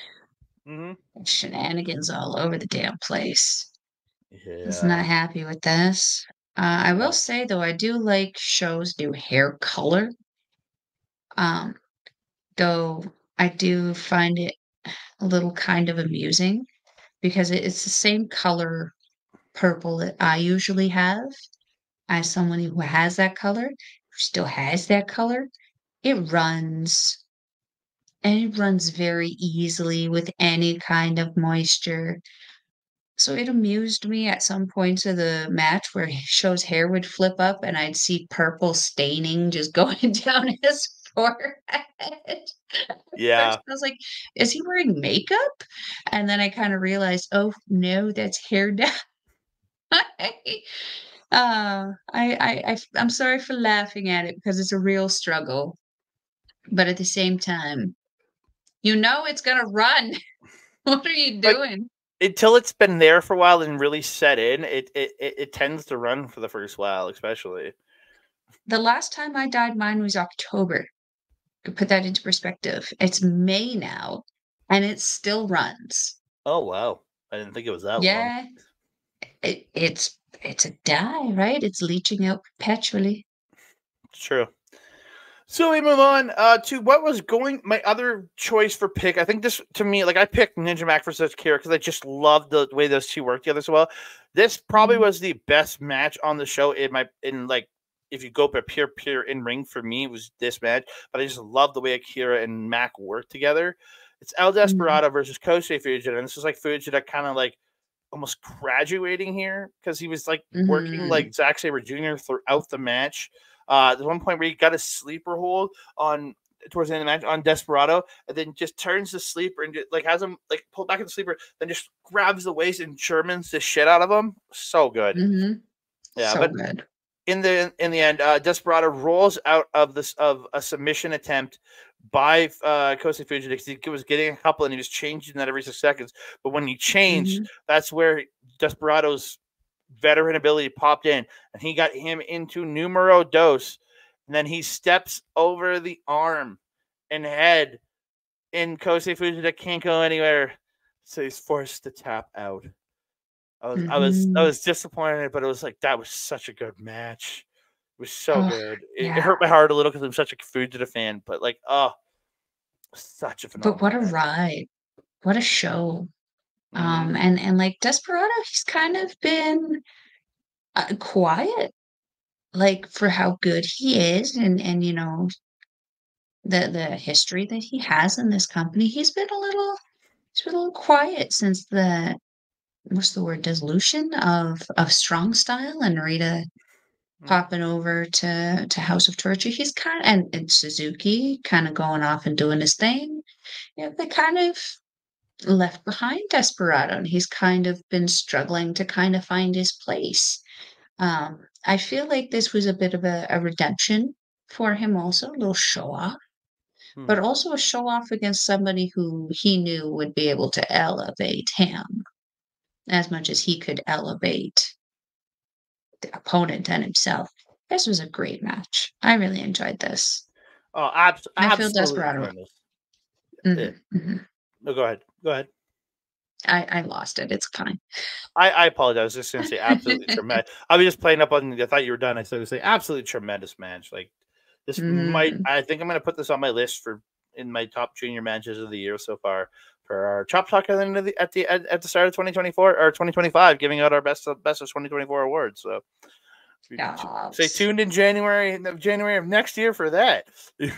[SPEAKER 1] Mm-hmm.
[SPEAKER 2] shenanigans all over the damn place. I was
[SPEAKER 1] Yeah.
[SPEAKER 2] not happy with this. I will
[SPEAKER 1] No.
[SPEAKER 2] say though, I do like Show's new hair color. Um, though I do find it a little kind of amusing because it's the same color purple that I usually have as someone who has that color, who still has that color. It runs, and it runs very easily with any kind of moisture. So it amused me at some points of the match where Show's hair would flip up and I'd see purple staining just going down his forehead. At first,
[SPEAKER 1] Yeah.
[SPEAKER 2] I was like, is he wearing makeup? And then I kind of realized, oh no, that's hair dye. I'm sorry for laughing at it because it's a real struggle. But at the same time, you know it's gonna run. What are you
[SPEAKER 1] Like
[SPEAKER 2] doing?
[SPEAKER 1] until it's been there for a while and really set in, it tends to run for the first while, especially.
[SPEAKER 2] The last time I dyed mine was October. To put that into perspective, it's May now, and it still runs.
[SPEAKER 1] Oh wow. I didn't think it was that long.
[SPEAKER 2] Yeah, it's a dye, right? It's leaching out perpetually.
[SPEAKER 1] It's true. So we move on to what was going my other choice for pick. I think this to me, like I picked Ninja Mack versus Akira because I just love the way those two work together so well. This probably
[SPEAKER 2] Mhm,
[SPEAKER 1] was the best match on the show in like if you go by pure in ring for me it was this match. But I just love the way Akira and Mack work together. It's El
[SPEAKER 2] mhm,
[SPEAKER 1] Desperado versus Kosei Fujita, and this is like Fujita kind of like almost graduating here because he was like working
[SPEAKER 2] mhm,
[SPEAKER 1] like Zack Sabre Jr. throughout the match. There's one point where he got a sleeper hold on towards the end of the match on Desperado, and then just turns the sleeper and just, like has him like pull back in the sleeper, then just grabs the waist and Germans the shit out of him. So good,
[SPEAKER 2] mhm.
[SPEAKER 1] yeah.
[SPEAKER 2] So
[SPEAKER 1] But
[SPEAKER 2] good.
[SPEAKER 1] in the end, Desperado rolls out of a submission attempt by Kosei Fujita because he was getting a couple and he was changing that every 6 seconds. But when he changed,
[SPEAKER 2] Mhm,
[SPEAKER 1] that's where Desperado's veteran ability popped in, and he got him into numero dos. And then he steps over the arm and head, and Kosei Fujita can't go anywhere, so he's forced to tap out. I was
[SPEAKER 2] mhm.
[SPEAKER 1] disappointed, but it was like that was such a good match. was so
[SPEAKER 2] Oh,
[SPEAKER 1] good. It
[SPEAKER 2] yeah.
[SPEAKER 1] hurt my heart a little because I'm such a Fujita fan, but like, oh, such a
[SPEAKER 2] But what
[SPEAKER 1] phenomenal
[SPEAKER 2] a
[SPEAKER 1] match.
[SPEAKER 2] ride. What a show.
[SPEAKER 1] Mm-hmm.
[SPEAKER 2] And like Desperado, he's kind of been quiet, like for how good he is, and the history that he has in this company. He's been a little quiet since the what's the word, dissolution of Strong Style and Rita popping over to House of Torture. He's kind of, and Suzuki kind of going off and doing his thing. They kind of left behind Desperado, and he's kind of been struggling to kind of find his place. I feel like this was a bit of a redemption for him, also a little show off, but
[SPEAKER 1] Mm-hmm.
[SPEAKER 2] also a show off against somebody who he knew would be able to elevate him as much as he could elevate the opponent and himself. This was a great match. I really enjoyed this.
[SPEAKER 1] Oh,
[SPEAKER 2] I feel
[SPEAKER 1] absolutely
[SPEAKER 2] Desperado.
[SPEAKER 1] tremendous. Yeah.
[SPEAKER 2] Mhm, mhm.
[SPEAKER 1] No, go ahead. Go ahead.
[SPEAKER 2] I lost it. It's fine.
[SPEAKER 1] I apologize. I was just gonna say absolutely tremendous. I was just playing up on. I thought you were done. I started to say absolutely tremendous match. Like this might.
[SPEAKER 2] Mm,
[SPEAKER 1] I think I'm gonna put this on my list for in my top junior matches of the year so far for our Chop Talk at the start of 2024 or 2025, giving out our best of 2024 awards. So stay
[SPEAKER 2] yes.
[SPEAKER 1] tuned in January of next year for that. And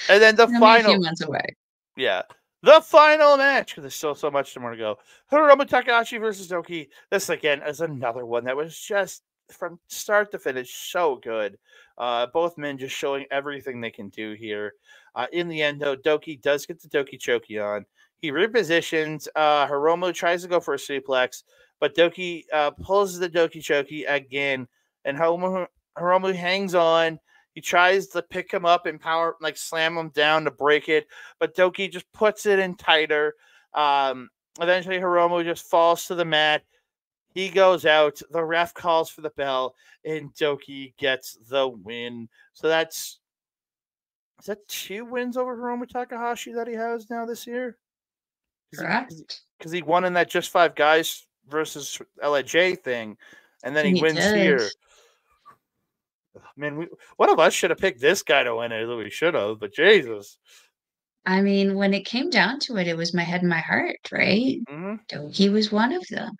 [SPEAKER 1] then the
[SPEAKER 2] Only a few
[SPEAKER 1] final.
[SPEAKER 2] months away.
[SPEAKER 1] Yeah. The final match, because there's still so much more to go. Hiromu Takahashi versus Douki. This, again, is another one that was just, from start to finish, so good. Both men just showing everything they can do here. In the end, though, Douki does get the Douki Choki on. He repositions. Hiromu tries to go for a suplex, but Douki pulls the Douki Choki again, and Hiromu hangs on. He tries to pick him up and slam him down to break it, but Douki just puts it in tighter. Eventually, Hiromu just falls to the mat. He goes out. The ref calls for the bell, and Douki gets the win. So is that 2 wins over Hiromu Takahashi that he has now this year?
[SPEAKER 2] Correct.
[SPEAKER 1] Because he won in that just 5 guys versus LJ thing, and then he
[SPEAKER 2] He
[SPEAKER 1] wins here.
[SPEAKER 2] does.
[SPEAKER 1] Man, one of us should have picked this guy to win it. We should have, but Jesus.
[SPEAKER 2] I mean, when it came down to it, it was my head and my heart, right?
[SPEAKER 1] Mm-hmm.
[SPEAKER 2] He was one of them.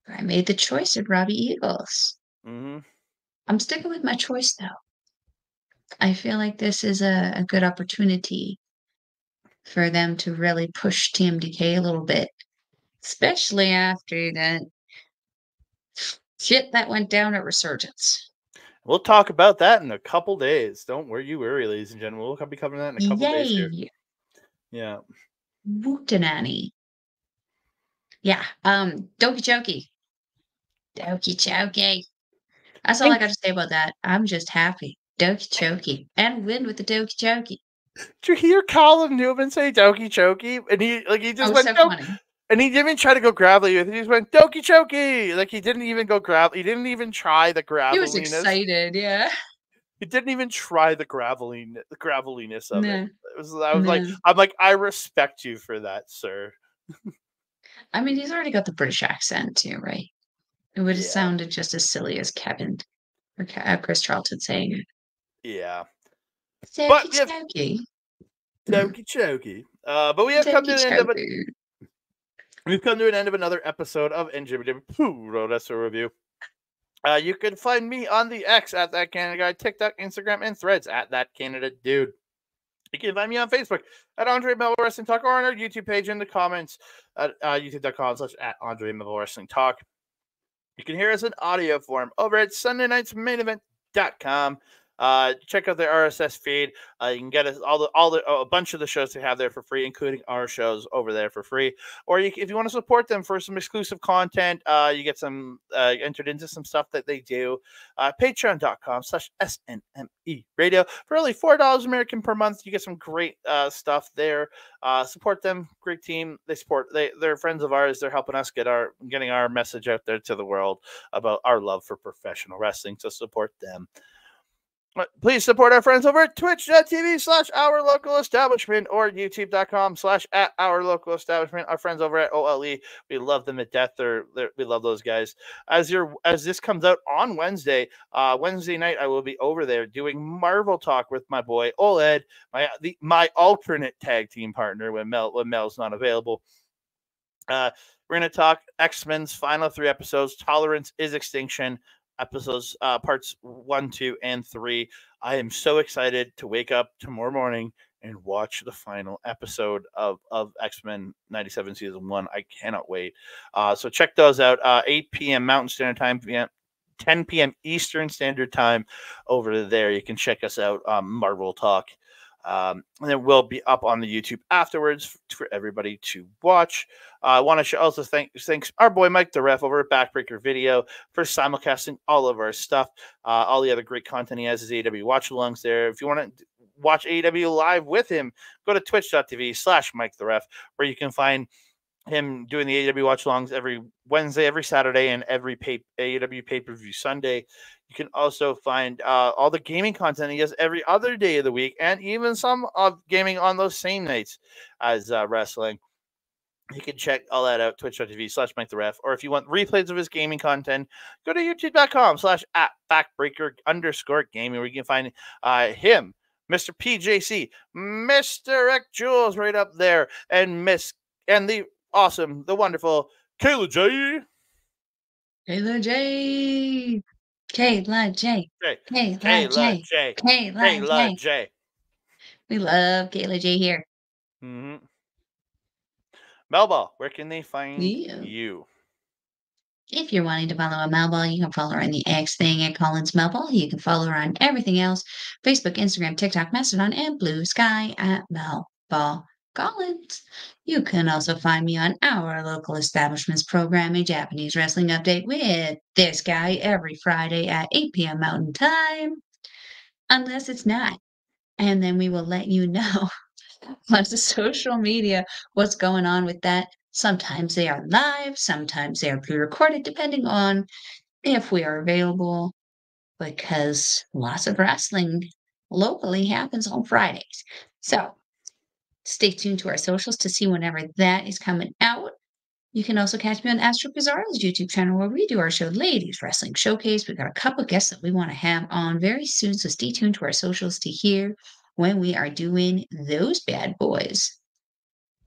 [SPEAKER 2] I made the choice at Robbie Eagles.
[SPEAKER 1] Mm-hmm.
[SPEAKER 2] I'm sticking with my choice, though. I feel like this is a good opportunity for them to really push TMDK a little bit, especially after that shit that went down at Resurgence.
[SPEAKER 1] We'll talk about that in a couple days. Don't worry, ladies and gentlemen. We'll be covering that in a couple days here.
[SPEAKER 2] Yay!
[SPEAKER 1] Yeah.
[SPEAKER 2] Wootenanny. Yeah, Doki Choki. Doki Choki. That's all I got to say about that. I'm just happy. Doki Choki. And win with the Doki Choki.
[SPEAKER 1] Did you hear Colin Newman say Doki Choki? And he just
[SPEAKER 2] Oh,
[SPEAKER 1] went
[SPEAKER 2] so
[SPEAKER 1] Doki,
[SPEAKER 2] funny.
[SPEAKER 1] and he didn't even try to go gravelly with it. He just went Doki Choki. Like he didn't even go gravel. He didn't even try the
[SPEAKER 2] He was
[SPEAKER 1] graveliness.
[SPEAKER 2] excited, yeah.
[SPEAKER 1] He didn't even try the graveliness of it.
[SPEAKER 2] Nah,
[SPEAKER 1] I was like,
[SPEAKER 2] nah.
[SPEAKER 1] I respect you for that, sir.
[SPEAKER 2] I mean, he's already got the British accent too, right? It would have
[SPEAKER 1] Yeah.
[SPEAKER 2] sounded just as silly as Kevin or Chris Charlton saying it.
[SPEAKER 1] Yeah.
[SPEAKER 2] Doki
[SPEAKER 1] But we have
[SPEAKER 2] Choki.
[SPEAKER 1] Doki Choki. But we have come to
[SPEAKER 2] Doki
[SPEAKER 1] the end of it.
[SPEAKER 2] Choki.
[SPEAKER 1] We've come to an end of another episode of NJPW Puroresu Review. You can find me on the X at That Canada Guy, TikTok, Instagram, and Threads at That Canada Dude. You can find me on Facebook at Andre Melball Wrestling Talk or on our YouTube page in the comments at youtube.com/ at Andre Melball Wrestling Talk. You can hear us in audio form over at SundayNightsMainEvent.com. Check out the RSS feed. You can get us a bunch of the shows they have there for free, including our shows over there for free. Or if you want to support them for some exclusive content, you get some entered into some stuff that they do. Patreon.com/SNME Radio for only $4 American per month. You get some great stuff there. Support them. Great team. They're friends of ours. They're helping us getting our message out there to the world about our love for professional wrestling. So support them. Please support our friends over at twitch.tv/ourlocalestablishment or youtube.com/@ourlocalestablishment. Our friends over at OLE, we love them to death. We love those guys. As this comes out on Wednesday, Wednesday night, I will be over there doing Marvel talk with my boy Oled, my alternate tag team partner when Mel's not available. We're going to talk X-Men's final 3 episodes. Tolerance is Extinction. Episodes parts 1, 2, and 3. I am so excited to wake up tomorrow morning and watch the final episode of X-Men 97 Season 1. I cannot wait. So check those out. 8 p.m. Mountain Standard Time, 10 p.m. Eastern Standard Time over there. You can check us out on Marvel Talk. And it will be up on the YouTube afterwards for everybody to watch. I want to also thanks our boy Mike the Ref over at Backbreaker Video for simulcasting all of our stuff. All the other great content he has is AEW watch alongs there. If you want to watch AEW live with him, go to twitch.tv/Mike the Ref, where you can find him doing the AEW watch alongs every Wednesday, every Saturday, and every AEW pay-per-view Sunday. You can also find all the gaming content he has every other day of the week, and even some of gaming on those same nights as wrestling. You can check all that out, twitch.tv/Mike the Ref. Or if you want replays of his gaming content, go to youtube.com/@backbreaker_gaming, where you can find him, Mr. PJC, Mr. Rick Jules right up there, and the awesome, the wonderful Kayla J.
[SPEAKER 2] Kayla J. Kayla J.
[SPEAKER 1] Kayla J. Kayla J.
[SPEAKER 2] We love Kayla J here.
[SPEAKER 1] Mm-hmm. Melball, where can they find you?
[SPEAKER 2] If you're wanting to follow a Melball, you can follow her on the X thing at Collins Melball. You can follow her on everything else: Facebook, Instagram, TikTok, Mastodon, and Blue Sky at Melball Collins. You can also find me on Our Local Establishments program, a Japanese wrestling update with this guy every Friday at 8 p.m. Mountain Time. Unless it's not. And then we will let you know on the social media what's going on with that. Sometimes they are live, sometimes they are pre-recorded, depending on if we are available, because lots of wrestling locally happens on Fridays. So stay tuned to our socials to see whenever that is coming out. You can also catch me on Astro Pizarro's YouTube channel, where we do our show, Ladies Wrestling Showcase. We've got a couple guests that we want to have on very soon, so stay tuned to our socials to hear when we are doing those bad boys.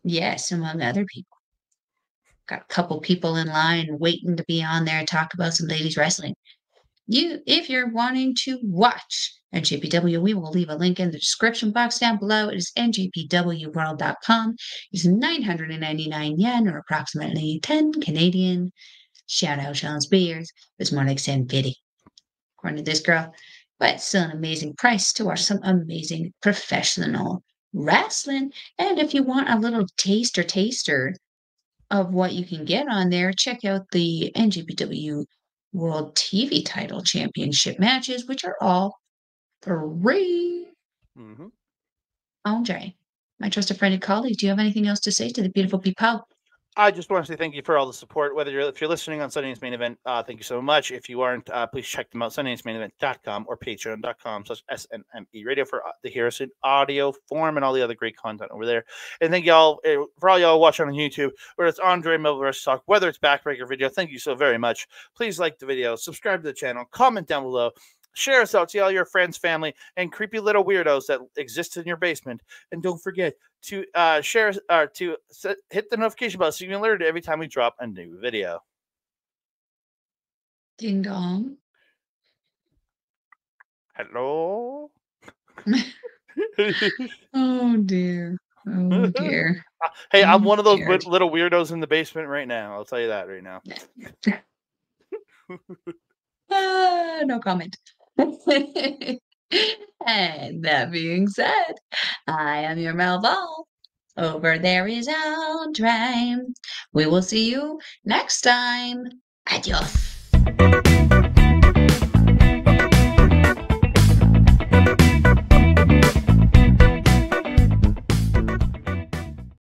[SPEAKER 2] Yes, among other people. Got a couple people in line waiting to be on there and talk about some ladies wrestling. If you're wanting to watch NJPW, we will leave a link in the description box down below. It is njpwworld.com. It's 999 yen, or approximately 10 Canadian. Shout out Sean's Beers. It's more like 750, according to this girl. But still an amazing price to watch some amazing professional wrestling. And if you want a little taster of what you can get on there, check out the NJPW World TV Title Championship matches, which are all free.
[SPEAKER 1] Mm-hmm.
[SPEAKER 2] Andre, my trusted friend and colleague, do you have anything else to say to the beautiful people?
[SPEAKER 1] I just want to say thank you for all the support. If you're listening on Sunday's Main Event, thank you so much. If you aren't, please check them out, sundaysmainevent.com or patreon.com/SNME Radio for the Heroes in audio form and all the other great content over there. And thank y'all for all y'all watching on YouTube, whether it's Andre Melball Talk, whether it's Backbreaker Video. Thank you so very much. Please like the video, subscribe to the channel, comment down below. Share us out to all your friends, family, and creepy little weirdos that exist in your basement. And don't forget to share to hit the notification bell so you can alert every time we drop a new video.
[SPEAKER 2] Ding dong.
[SPEAKER 1] Hello.
[SPEAKER 2] Oh dear. Oh dear.
[SPEAKER 1] Hey, I'm one of those little weirdos in the basement right now. I'll tell you that right now.
[SPEAKER 2] No comment. And that being said, I am your Melball. Over there is Andre. We will see you next time. Adios.